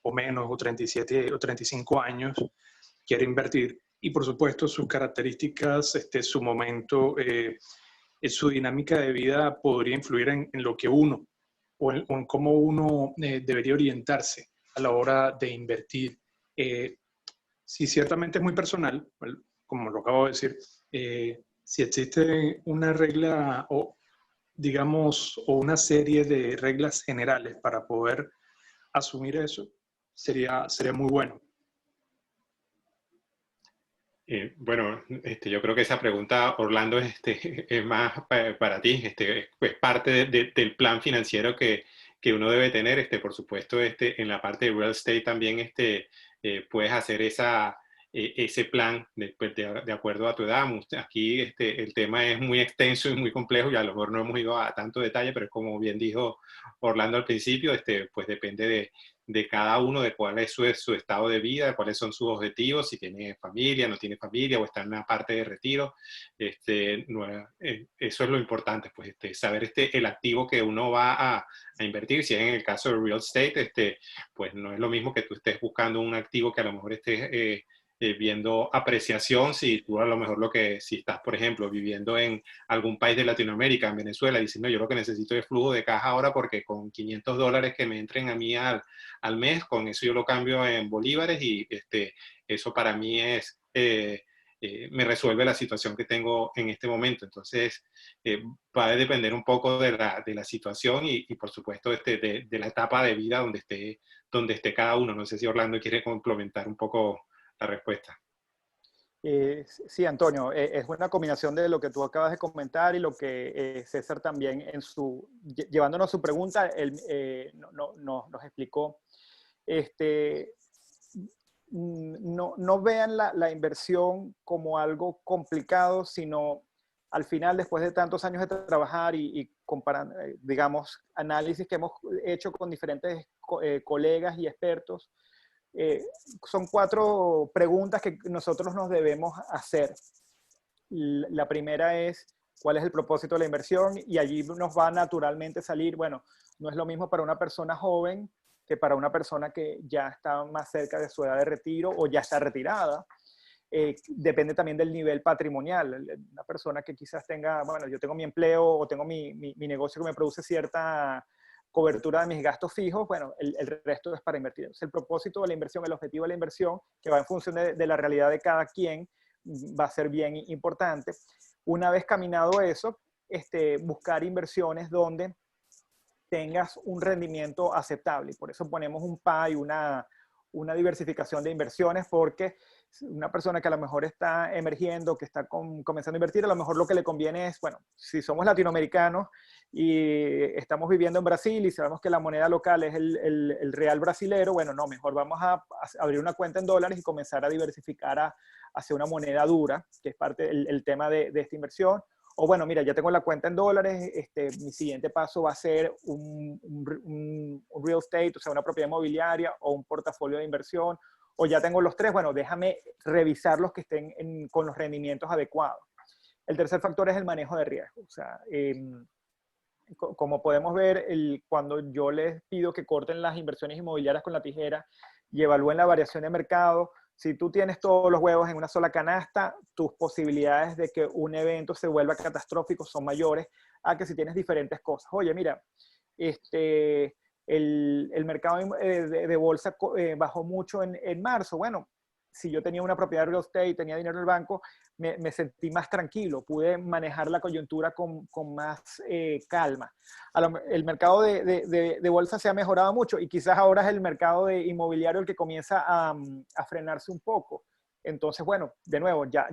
o menos, o 37 o 35 años, quiere invertir. Y por supuesto sus características, su momento, su dinámica de vida podría influir en lo que uno, o en cómo uno debería orientarse a la hora de invertir. Sí, ciertamente es muy personal, como lo acabo de decir. Si existe una regla o, digamos, o una serie de reglas generales para poder asumir eso, sería muy bueno. Bueno, yo creo que esa pregunta, Orlando, es más para ti. Es parte del plan financiero que uno debe tener. Por supuesto, en la parte de real estate también puedes hacer ese plan de acuerdo a tu edad. Aquí el tema es muy extenso y muy complejo y a lo mejor no hemos ido a tanto detalle, pero como bien dijo Orlando al principio, pues depende de cada uno, de cuál es su estado de vida, cuáles son sus objetivos, si tiene familia, no tiene familia o está en una parte de retiro. Eso es lo importante, pues saber el activo que uno va a invertir. Si es en el caso de real estate, pues no es lo mismo que tú estés buscando un activo que a lo mejor estés viendo apreciación. Si tú a lo mejor si estás, por ejemplo, viviendo en algún país de Latinoamérica, en Venezuela, diciendo yo lo que necesito es flujo de caja ahora porque con $500 que me entren a mí al mes, con eso yo lo cambio en bolívares y eso para mí me resuelve la situación que tengo en este momento. Entonces, va a depender un poco de la situación y por supuesto, de la etapa de vida donde esté cada uno. No sé si Orlando quiere complementar un poco la respuesta. Sí, Antonio, es una combinación de lo que tú acabas de comentar y lo que César también llevándonos su pregunta, él, nos explicó. Este, no vean la inversión como algo complicado, sino al final, después de tantos años de trabajar y comparando, digamos, análisis que hemos hecho con diferentes colegas y expertos, son 4 preguntas que nosotros nos debemos hacer. La primera es, ¿cuál es el propósito de la inversión? Y allí nos va a naturalmente salir, bueno, no es lo mismo para una persona joven que para una persona que ya está más cerca de su edad de retiro o ya está retirada. Depende también del nivel patrimonial. Una persona que quizás tenga, bueno, yo tengo mi empleo o tengo mi negocio que me produce cierta cobertura de mis gastos fijos, bueno, el resto es para invertir. Entonces, el propósito de la inversión, el objetivo de la inversión, que va en función de la realidad de cada quien, va a ser bien importante. Una vez caminado eso, buscar inversiones donde tengas un rendimiento aceptable. Y por eso ponemos un PAI, una diversificación de inversiones, porque una persona que a lo mejor está emergiendo, que está comenzando a invertir, a lo mejor lo que le conviene es, bueno, si somos latinoamericanos y estamos viviendo en Brasil y sabemos que la moneda local es el real brasilero, bueno, no, mejor vamos a abrir una cuenta en dólares y comenzar a diversificar hacia una moneda dura, que es parte del tema de esta inversión. O bueno, mira, ya tengo la cuenta en dólares, mi siguiente paso va a ser un real estate, o sea, una propiedad inmobiliaria o un portafolio de inversión, o ya tengo los 3, bueno, déjame revisar los que estén con los rendimientos adecuados. El tercer factor es el manejo de riesgo. O sea, como podemos ver, cuando yo les pido que corten las inversiones inmobiliarias con la tijera y evalúen la variación de mercado, si tú tienes todos los huevos en una sola canasta, tus posibilidades de que un evento se vuelva catastrófico son mayores a que si tienes diferentes cosas. Oye, mira, el mercado de bolsa bajó mucho en marzo. Bueno, si yo tenía una propiedad de real estate y tenía dinero en el banco, me sentí más tranquilo, pude manejar la coyuntura con más calma. El mercado de bolsa se ha mejorado mucho y quizás ahora es el mercado de inmobiliario el que comienza a frenarse un poco. Entonces, bueno, de nuevo, ya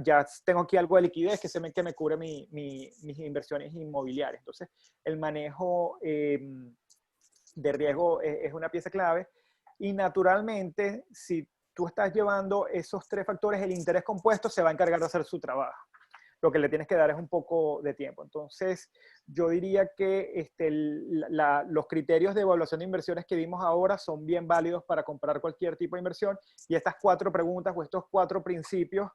tengo aquí algo de liquidez que me cubre mis inversiones inmobiliarias. Entonces, el manejo de riesgo es una pieza clave. Y naturalmente, si tú estás llevando esos 3 factores, el interés compuesto se va a encargar de hacer su trabajo. Lo que le tienes que dar es un poco de tiempo. Entonces, yo diría que los criterios de evaluación de inversiones que vimos ahora son bien válidos para comprar cualquier tipo de inversión. Y estas 4 preguntas o estos 4 principios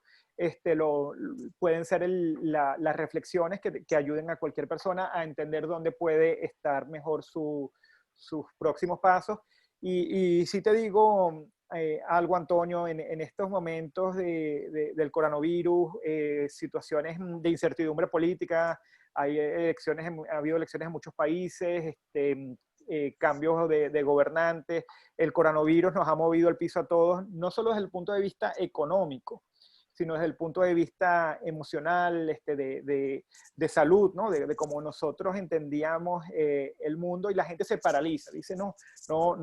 pueden ser las reflexiones que ayuden a cualquier persona a entender dónde puede estar mejor sus próximos pasos. Y si te digo algo, Antonio, en estos momentos del coronavirus, situaciones de incertidumbre política, ha habido elecciones en muchos países, cambios de gobernantes, el coronavirus nos ha movido el piso a todos, no solo desde el punto de vista económico, sino desde el punto de vista emocional, de salud, ¿no? De cómo nosotros entendíamos el mundo, y la gente se paraliza, dice, no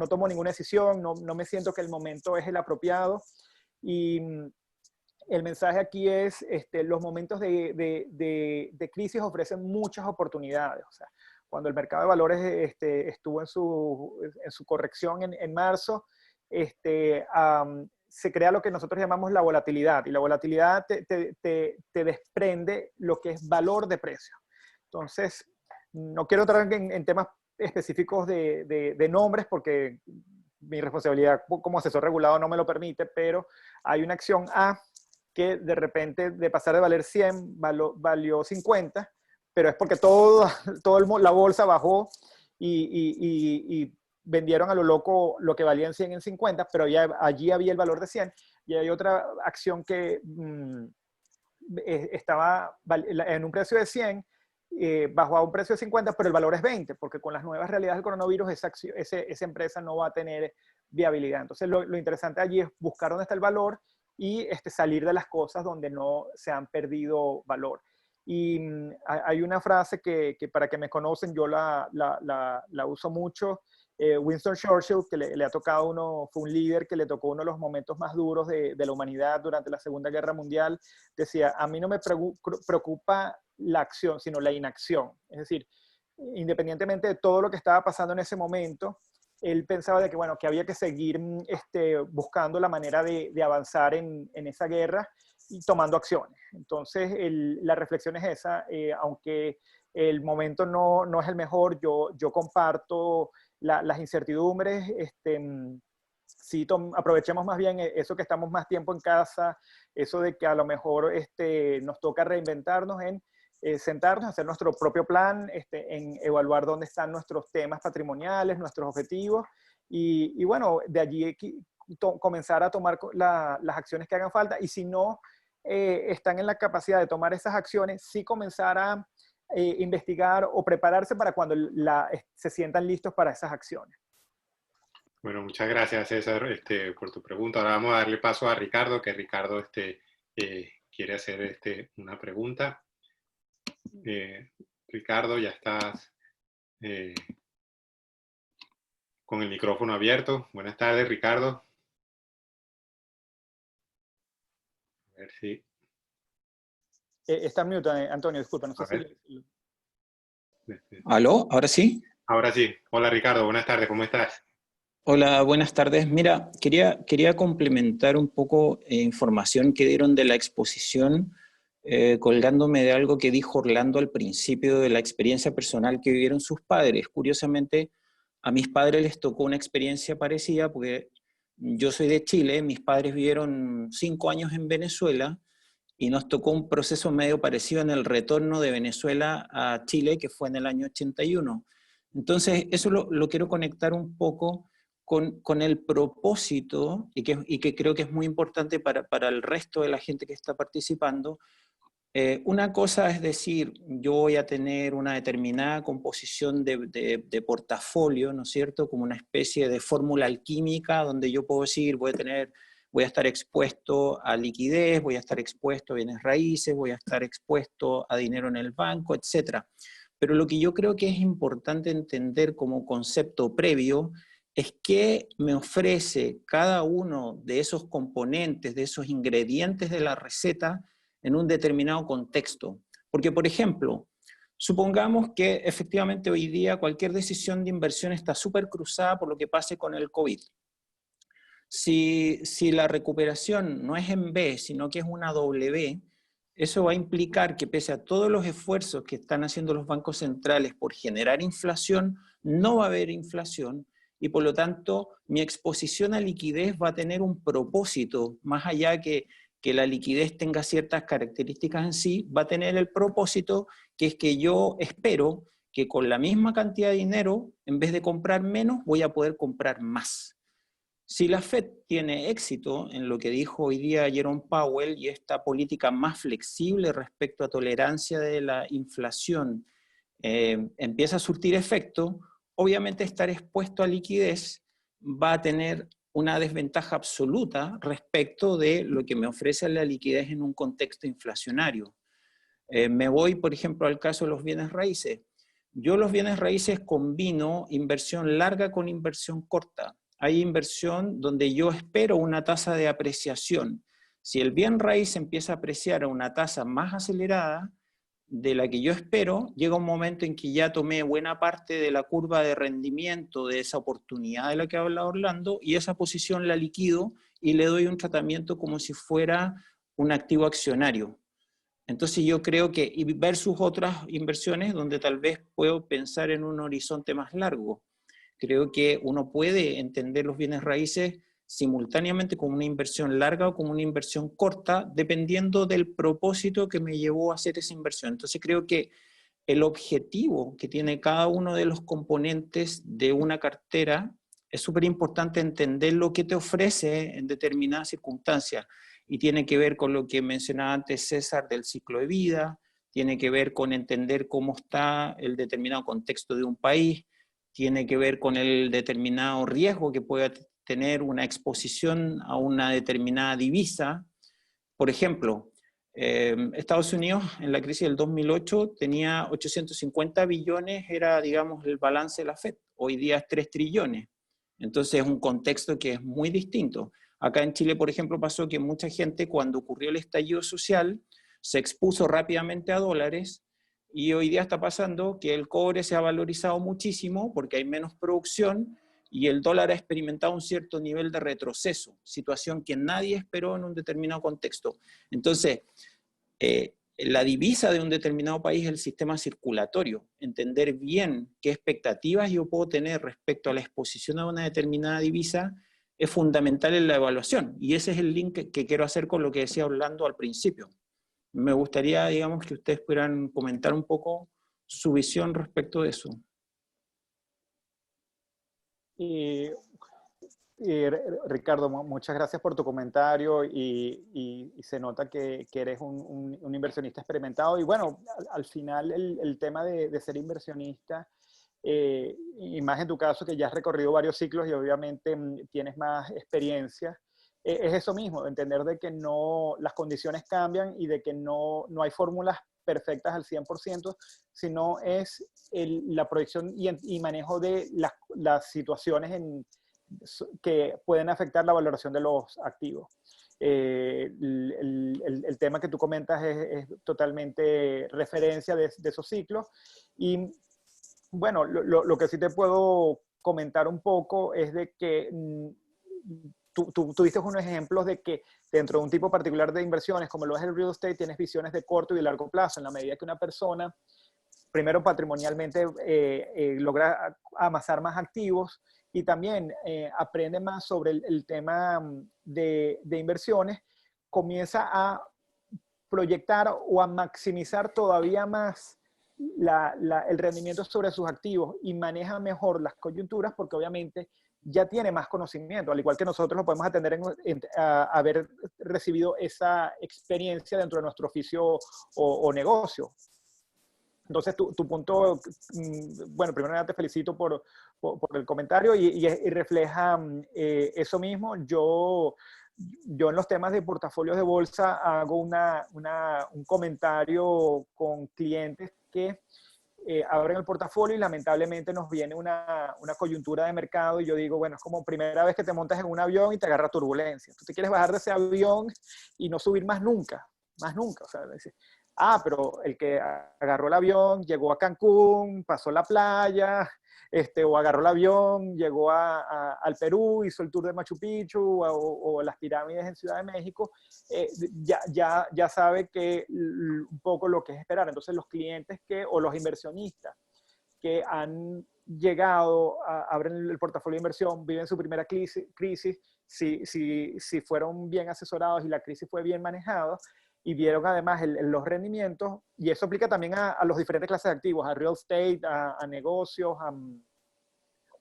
tomo ninguna decisión, no me siento que el momento es el apropiado. Y el mensaje aquí es, los momentos de crisis ofrecen muchas oportunidades. O sea, cuando el mercado de valores estuvo en su corrección en marzo, se crea lo que nosotros llamamos la volatilidad, y la volatilidad te desprende lo que es valor de precio. Entonces, no quiero entrar en temas específicos de nombres porque mi responsabilidad como asesor regulado no me lo permite, pero hay una acción A que de repente, de pasar de valer 100, valió 50, pero es porque la bolsa bajó y vendieron a lo loco lo que valía en 100 en 50, pero allí había el valor de 100. Y hay otra acción que estaba en un precio de 100, bajó a un precio de 50, pero el valor es 20, porque con las nuevas realidades del coronavirus esa empresa no va a tener viabilidad. Entonces lo interesante allí es buscar dónde está el valor y salir de las cosas donde no se han perdido valor. Y hay una frase que para que me conocen yo la uso mucho. Winston Churchill, que le ha tocado fue un líder que le tocó uno de los momentos más duros de la humanidad durante la Segunda Guerra Mundial, decía, a mí no me preocupa la acción, sino la inacción. Es decir, independientemente de todo lo que estaba pasando en ese momento, él pensaba de que, bueno, que había que seguir buscando la manera de avanzar en esa guerra y tomando acciones. Entonces, la reflexión es esa, aunque el momento no es el mejor, yo comparto las incertidumbres, sí, aprovechemos más bien eso que estamos más tiempo en casa, eso de que a lo mejor nos toca reinventarnos en sentarnos, hacer nuestro propio plan, en evaluar dónde están nuestros temas patrimoniales, nuestros objetivos, y bueno, de allí comenzar a tomar las acciones que hagan falta, y si no están en la capacidad de tomar esas acciones, sí comenzar a investigar o prepararse para cuando se sientan listos para esas acciones. Bueno, muchas gracias, César, por tu pregunta. Ahora vamos a darle paso a Ricardo, que Ricardo quiere hacer una pregunta. Ricardo, ya estás con el micrófono abierto. Buenas tardes, Ricardo. A ver si... Está en mute, Antonio, disculpa. No sé si... ¿Aló? ¿Ahora sí? Ahora sí. Hola, Ricardo. Buenas tardes. ¿Cómo estás? Hola, buenas tardes. Mira, quería complementar un poco información que dieron de la exposición, colgándome de algo que dijo Orlando al principio de la experiencia personal que vivieron sus padres. Curiosamente, a mis padres les tocó una experiencia parecida porque yo soy de Chile, mis padres vivieron 5 años en Venezuela y nos tocó un proceso medio parecido en el retorno de Venezuela a Chile, que fue en el año 81. Entonces, eso lo quiero conectar un poco con el propósito, y que creo que es muy importante para el resto de la gente que está participando. Una cosa es decir, yo voy a tener una determinada composición de portafolio, ¿no es cierto? Como una especie de fórmula alquímica donde yo puedo decir, voy a estar expuesto a liquidez, voy a estar expuesto a bienes raíces, voy a estar expuesto a dinero en el banco, etc. Pero lo que yo creo que es importante entender como concepto previo es qué me ofrece cada uno de esos componentes, de esos ingredientes de la receta en un determinado contexto. Porque, por ejemplo, supongamos que efectivamente hoy día cualquier decisión de inversión está súper cruzada por lo que pase con el COVID. Si la recuperación no es en V, sino que es una W, eso va a implicar que pese a todos los esfuerzos que están haciendo los bancos centrales por generar inflación, no va a haber inflación, y por lo tanto mi exposición a liquidez va a tener un propósito, más allá que la liquidez tenga ciertas características en sí, va a tener el propósito que es que yo espero que con la misma cantidad de dinero, en vez de comprar menos, voy a poder comprar más. Si la Fed tiene éxito en lo que dijo hoy día Jerome Powell y esta política más flexible respecto a tolerancia de la inflación empieza a surtir efecto, obviamente estar expuesto a liquidez va a tener una desventaja absoluta respecto de lo que me ofrece la liquidez en un contexto inflacionario. Me voy, por ejemplo, al caso de los bienes raíces. Yo los bienes raíces combino inversión larga con inversión corta. Hay inversión donde yo espero una tasa de apreciación. Si el bien raíz empieza a apreciar a una tasa más acelerada de la que yo espero, llega un momento en que ya tomé buena parte de la curva de rendimiento de esa oportunidad de la que habla Orlando, y esa posición la liquido y le doy un tratamiento como si fuera un activo accionario. Entonces yo creo que, y versus otras inversiones donde tal vez puedo pensar en un horizonte más largo, creo que uno puede entender los bienes raíces simultáneamente como una inversión larga o como una inversión corta, dependiendo del propósito que me llevó a hacer esa inversión. Entonces creo que el objetivo que tiene cada uno de los componentes de una cartera es súper importante entender lo que te ofrece en determinadas circunstancias, y tiene que ver con lo que mencionaba antes César del ciclo de vida, tiene que ver con entender cómo está el determinado contexto de un país, tiene que ver con el determinado riesgo que pueda tener una exposición a una determinada divisa. Por ejemplo, Estados Unidos en la crisis del 2008 tenía 850 billones, era, digamos, el balance de la Fed. Hoy día es 3 trillones. Entonces es un contexto que es muy distinto. Acá en Chile, por ejemplo, pasó que mucha gente, cuando ocurrió el estallido social, se expuso rápidamente a dólares, y hoy día está pasando que el cobre se ha valorizado muchísimo porque hay menos producción y el dólar ha experimentado un cierto nivel de retroceso, situación que nadie esperó en un determinado contexto. Entonces, la divisa de un determinado país es el sistema circulatorio. Entender bien qué expectativas yo puedo tener respecto a la exposición a una determinada divisa es fundamental en la evaluación. Y ese es el link que quiero hacer con lo que decía Orlando al principio. Me gustaría, digamos, que ustedes pudieran comentar un poco su visión respecto de eso. Ricardo, muchas gracias por tu comentario y se nota que eres un inversionista experimentado. Y bueno, al final el tema de ser inversionista, y más en tu caso que ya has recorrido varios ciclos y obviamente tienes más experiencia, es eso mismo, entender de que no, las condiciones cambian y de que no hay fórmulas perfectas al 100%, sino es la proyección y manejo de las situaciones que pueden afectar la valoración de los activos. El tema que tú comentas es totalmente referencia de esos ciclos. Y bueno, lo que sí te puedo comentar un poco es de que tú diste unos ejemplos de que dentro de un tipo particular de inversiones, como lo es el real estate, tienes visiones de corto y de largo plazo. En la medida que una persona, primero patrimonialmente, logra amasar más activos y también aprende más sobre el tema de inversiones, comienza a proyectar o a maximizar todavía más el rendimiento sobre sus activos y maneja mejor las coyunturas porque obviamente ya tiene más conocimiento, al igual que nosotros lo podemos atender a haber recibido esa experiencia dentro de nuestro oficio o negocio. Entonces, tu punto, bueno, primero te felicito por el comentario y refleja eso mismo. Yo en los temas de portafolios de bolsa hago un comentario con clientes que abren el portafolio y lamentablemente nos viene una coyuntura de mercado y yo digo, bueno, es como primera vez que te montas en un avión y te agarra turbulencia. Tú te quieres bajar de ese avión y no subir más nunca. O sea, pero el que agarró el avión, llegó a Cancún, pasó la playa, o agarró el avión, llegó al Perú, hizo el tour de Machu Picchu o las pirámides en Ciudad de México, ya sabe que un poco lo que es esperar. Entonces los clientes o los inversionistas que han llegado, abren el portafolio de inversión, viven su primera crisis, si fueron bien asesorados y la crisis fue bien manejada, y vieron además los rendimientos, y eso aplica también a los diferentes clases de activos, a real estate, a negocios,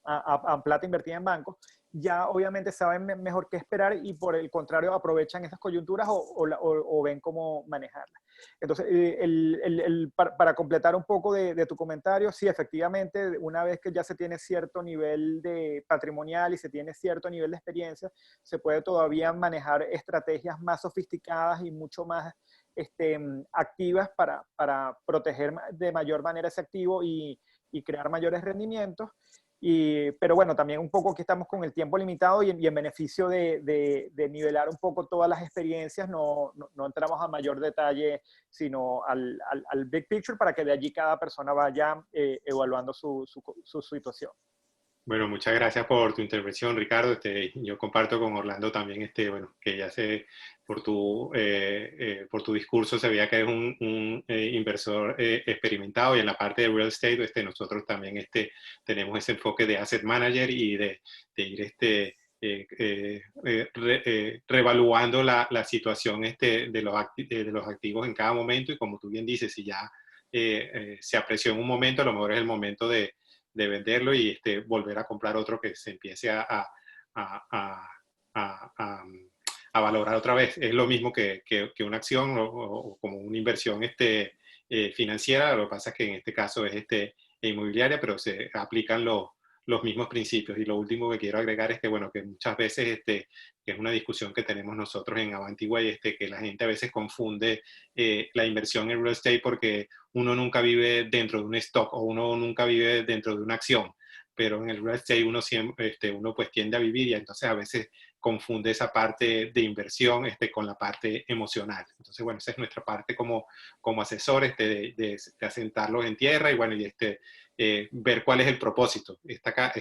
a plata invertida en bancos, ya obviamente saben mejor qué esperar y por el contrario aprovechan esas coyunturas o ven cómo manejarlas. Entonces, para completar un poco de tu comentario, sí, efectivamente, una vez que ya se tiene cierto nivel de patrimonial y se tiene cierto nivel de experiencia, se puede todavía manejar estrategias más sofisticadas y mucho más activas para proteger de mayor manera ese activo y crear mayores rendimientos. Pero bueno, también un poco que estamos con el tiempo limitado y en beneficio de nivelar un poco todas las experiencias, no entramos a mayor detalle, sino al big picture para que de allí cada persona vaya evaluando su situación. Bueno, muchas gracias por tu intervención, Ricardo. Yo comparto con Orlando también, bueno, que ya sé por tu discurso se veía que eres un inversor experimentado, y en la parte de real estate nosotros también tenemos ese enfoque de asset manager y de ir reevaluando la situación de los activos en cada momento, y como tú bien dices, si ya se apreció en un momento, a lo mejor es el momento de venderlo y volver a comprar otro que se empiece a valorar otra vez. Es lo mismo que una acción o como una inversión financiera. Lo que pasa es que en este caso es inmobiliaria, pero se aplican los mismos principios. Y lo último que quiero agregar es que, bueno, que muchas veces es una discusión que tenemos nosotros en Avantiway, que la gente a veces confunde la inversión en real estate porque uno nunca vive dentro de un stock o uno nunca vive dentro de una acción, pero en el real estate uno, siempre, uno pues tiende a vivir y entonces a veces confunde esa parte de inversión con la parte emocional. Entonces, bueno, esa es nuestra parte como asesor, de asentarlos en tierra y bueno, y ver cuál es el propósito. Esta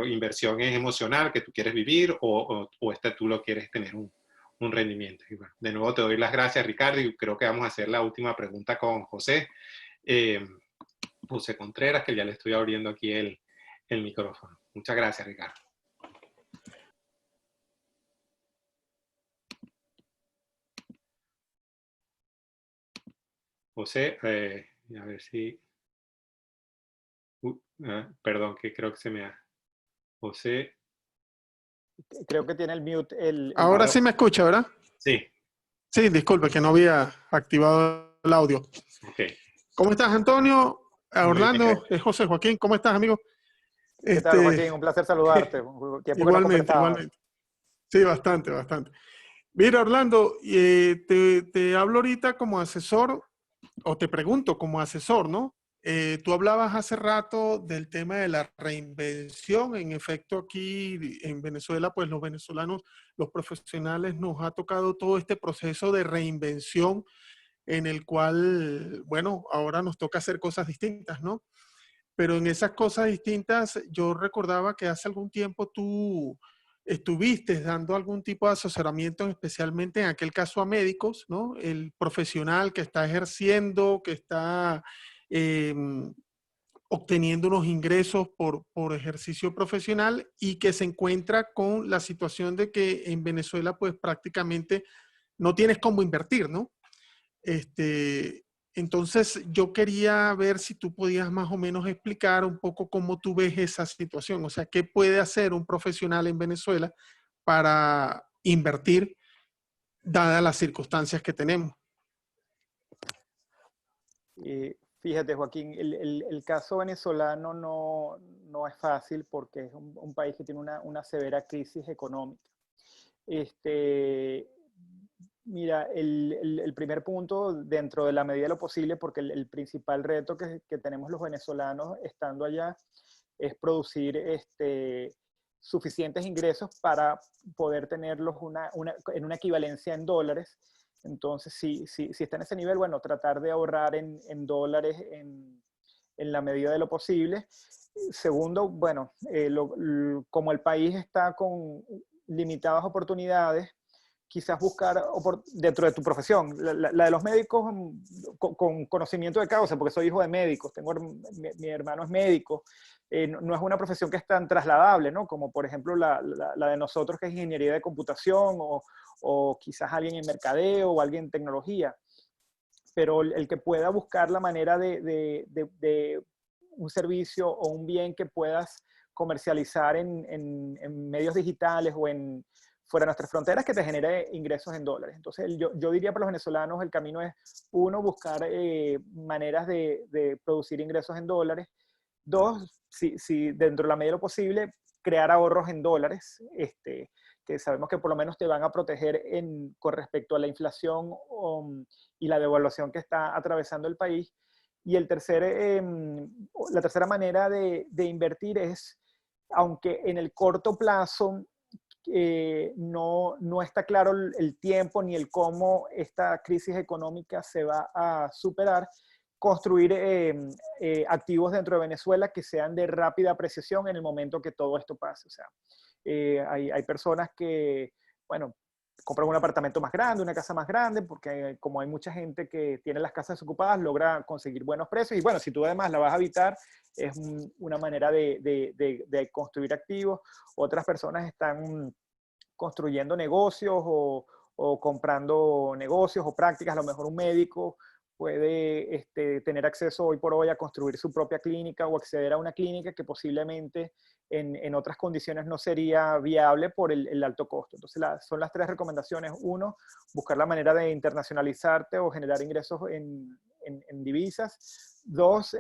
inversión es emocional, que tú quieres vivir, o tú lo quieres tener un rendimiento. Y bueno, de nuevo te doy las gracias, Ricardo, y creo que vamos a hacer la última pregunta con José. José Contreras, que ya le estoy abriendo aquí el micrófono. Muchas gracias, Ricardo. José, a ver si... perdón, que creo que se me ha... José... Creo que tiene el mute. Ahora sí me escucha, ¿verdad? Sí. Sí, disculpe, que no había activado el audio. Okay. ¿Cómo estás, Antonio? Orlando, José Joaquín, ¿cómo estás, amigo? ¿Qué tal, Joaquín? Un placer saludarte. Igualmente, igualmente. Sí, bastante, bastante. Mira, Orlando, te hablo ahorita como asesor, o te pregunto como asesor, ¿no? Tú hablabas hace rato del tema de la reinvención. En efecto, aquí en Venezuela, pues los venezolanos, los profesionales, nos ha tocado todo este proceso de reinvención en el cual, bueno, ahora nos toca hacer cosas distintas, ¿no? Pero en esas cosas distintas, yo recordaba que hace algún tiempo tú estuviste dando algún tipo de asesoramiento, especialmente en aquel caso a médicos, ¿no? El profesional que está ejerciendo, que está obteniendo unos ingresos por ejercicio profesional y que se encuentra con la situación de que en Venezuela pues prácticamente no tienes cómo invertir, ¿no? Entonces yo quería ver si tú podías más o menos explicar un poco cómo tú ves esa situación, o sea, qué puede hacer un profesional en Venezuela para invertir dadas las circunstancias que tenemos. Fíjate, Joaquín, el caso venezolano no es fácil porque es un país que tiene una severa crisis económica. Mira, el primer punto, dentro de la medida de lo posible, porque el principal reto que tenemos los venezolanos estando allá es producir suficientes ingresos para poder tenerlos en una equivalencia en dólares. Entonces, si está en ese nivel, bueno, tratar de ahorrar en dólares en la medida de lo posible. Segundo, bueno, como el país está con limitadas oportunidades, quizás buscar dentro de tu profesión, la de los médicos con conocimiento de causa, porque soy hijo de médicos, mi hermano es médico, no es una profesión que es tan trasladable, ¿no? Como por ejemplo la de nosotros, que es ingeniería de computación, o quizás alguien en mercadeo o alguien en tecnología, pero el que pueda buscar la manera de un servicio o un bien que puedas comercializar en medios digitales o fuera de nuestras fronteras, que te genere ingresos en dólares. Entonces, yo diría para los venezolanos, el camino es, uno, buscar maneras de producir ingresos en dólares. Dos, si dentro de la medida de lo posible, crear ahorros en dólares, que sabemos que por lo menos te van a proteger con respecto a la inflación y la devaluación que está atravesando el país. Y la tercera manera de invertir es, aunque en el corto plazo no está claro el tiempo ni el cómo esta crisis económica se va a superar, construir activos dentro de Venezuela que sean de rápida apreciación en el momento que todo esto pase. O sea, hay personas que, bueno, compran un apartamento más grande, una casa más grande, porque como hay mucha gente que tiene las casas ocupadas, logra conseguir buenos precios. Y bueno, si tú además la vas a habitar, es una manera de construir activos. Otras personas están construyendo negocios o comprando negocios o prácticas. A lo mejor un médico puede tener acceso hoy por hoy a construir su propia clínica o acceder a una clínica que posiblemente en otras condiciones no sería viable por el alto costo. Entonces son las tres recomendaciones. Uno, buscar la manera de internacionalizarte o generar ingresos en divisas. Dos,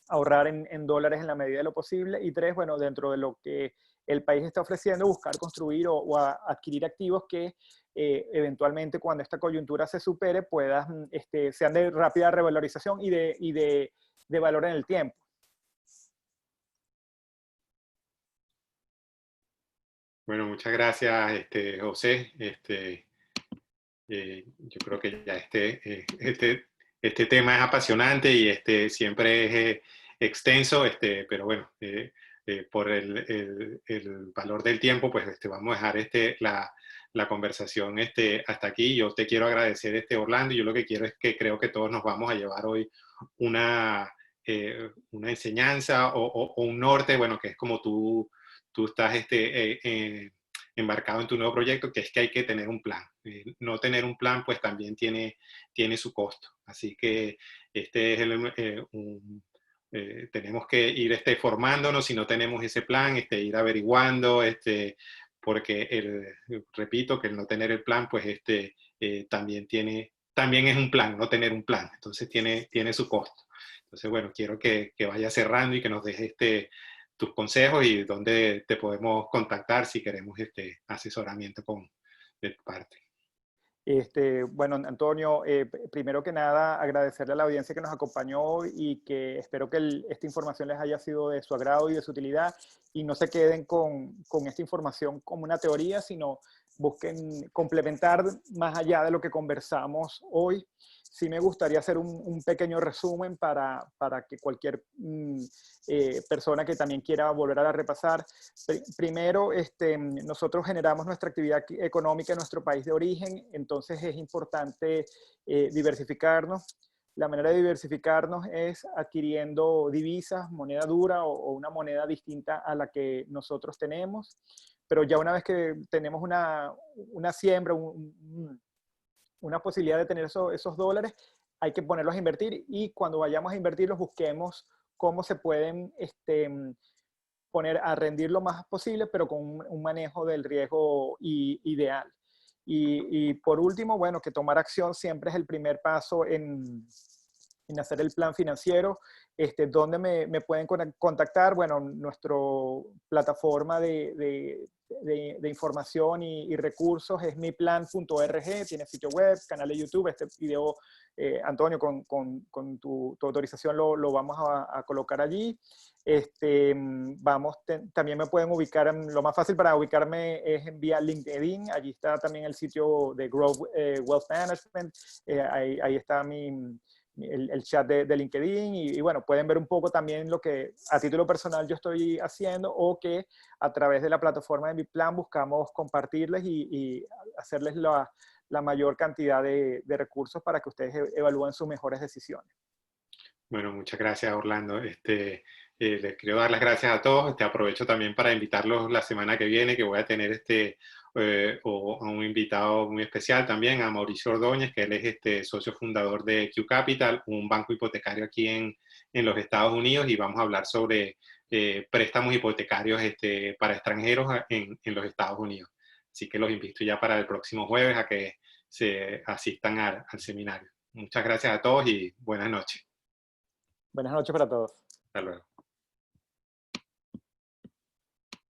ahorrar en dólares en la medida de lo posible. Y 3, bueno, dentro de lo que el país está ofreciendo, buscar construir o adquirir activos que eventualmente cuando esta coyuntura se supere sean de rápida revalorización y de valor en el tiempo. Bueno, muchas gracias, José. Yo creo que ya este tema es apasionante y siempre es extenso, pero bueno, por el valor del tiempo, pues vamos a dejar la conversación hasta aquí. Yo te quiero agradecer, Orlando, y yo lo que quiero es que creo que todos nos vamos a llevar hoy una enseñanza o un norte, bueno, que es como tú estás embarcado en tu nuevo proyecto, que es que hay que tener un plan. No tener un plan, pues también tiene su costo. Así que tenemos que ir formándonos si no tenemos ese plan, ir averiguando, porque repito que el no tener el plan, pues también es un plan, no tener un plan. Entonces tiene su costo. Entonces, bueno, quiero que vaya cerrando y que nos dejes tus consejos y dónde te podemos contactar si queremos asesoramiento de tu parte. Bueno, Antonio, primero que nada, agradecerle a la audiencia que nos acompañó hoy y que espero que esta información les haya sido de su agrado y de su utilidad y no se queden con esta información como una teoría, sino busquen complementar más allá de lo que conversamos hoy. Sí me gustaría hacer un pequeño resumen para que cualquier persona que también quiera volver a repasar. Primero, nosotros generamos nuestra actividad económica en nuestro país de origen, entonces es importante diversificarnos. La manera de diversificarnos es adquiriendo divisas, moneda dura o una moneda distinta a la que nosotros tenemos. Pero ya una vez que tenemos una siembra, una posibilidad de tener esos dólares, hay que ponerlos a invertir y cuando vayamos a invertirlos busquemos cómo se pueden poner a rendir lo más posible, pero con un manejo del riesgo ideal. Y por último, bueno, que tomar acción siempre es el primer paso en hacer el plan financiero. ¿Dónde me pueden contactar? Bueno, nuestra plataforma de información y recursos es miplan.org, tiene sitio web, canal de YouTube. Este video, Antonio, con tu autorización lo vamos a colocar allí. También me pueden ubicar, lo más fácil para ubicarme es vía LinkedIn. Allí está también el sitio de Growth Wealth Management. Ahí está el chat de LinkedIn y bueno, pueden ver un poco también lo que a título personal yo estoy haciendo o que a través de la plataforma de Mi Plan buscamos compartirles y hacerles la mayor cantidad de recursos para que ustedes evalúen sus mejores decisiones. Bueno, muchas gracias, Orlando. Les quiero dar las gracias a todos. Aprovecho también para invitarlos la semana que viene, que voy a tener a un invitado muy especial también, a Mauricio Ordóñez, que él es socio fundador de Q Capital, un banco hipotecario aquí en los Estados Unidos, y vamos a hablar sobre préstamos hipotecarios para extranjeros en los Estados Unidos. Así que los invito ya para el próximo jueves a que se asistan al seminario. Muchas gracias a todos y buenas noches. Buenas noches para todos. Hasta luego.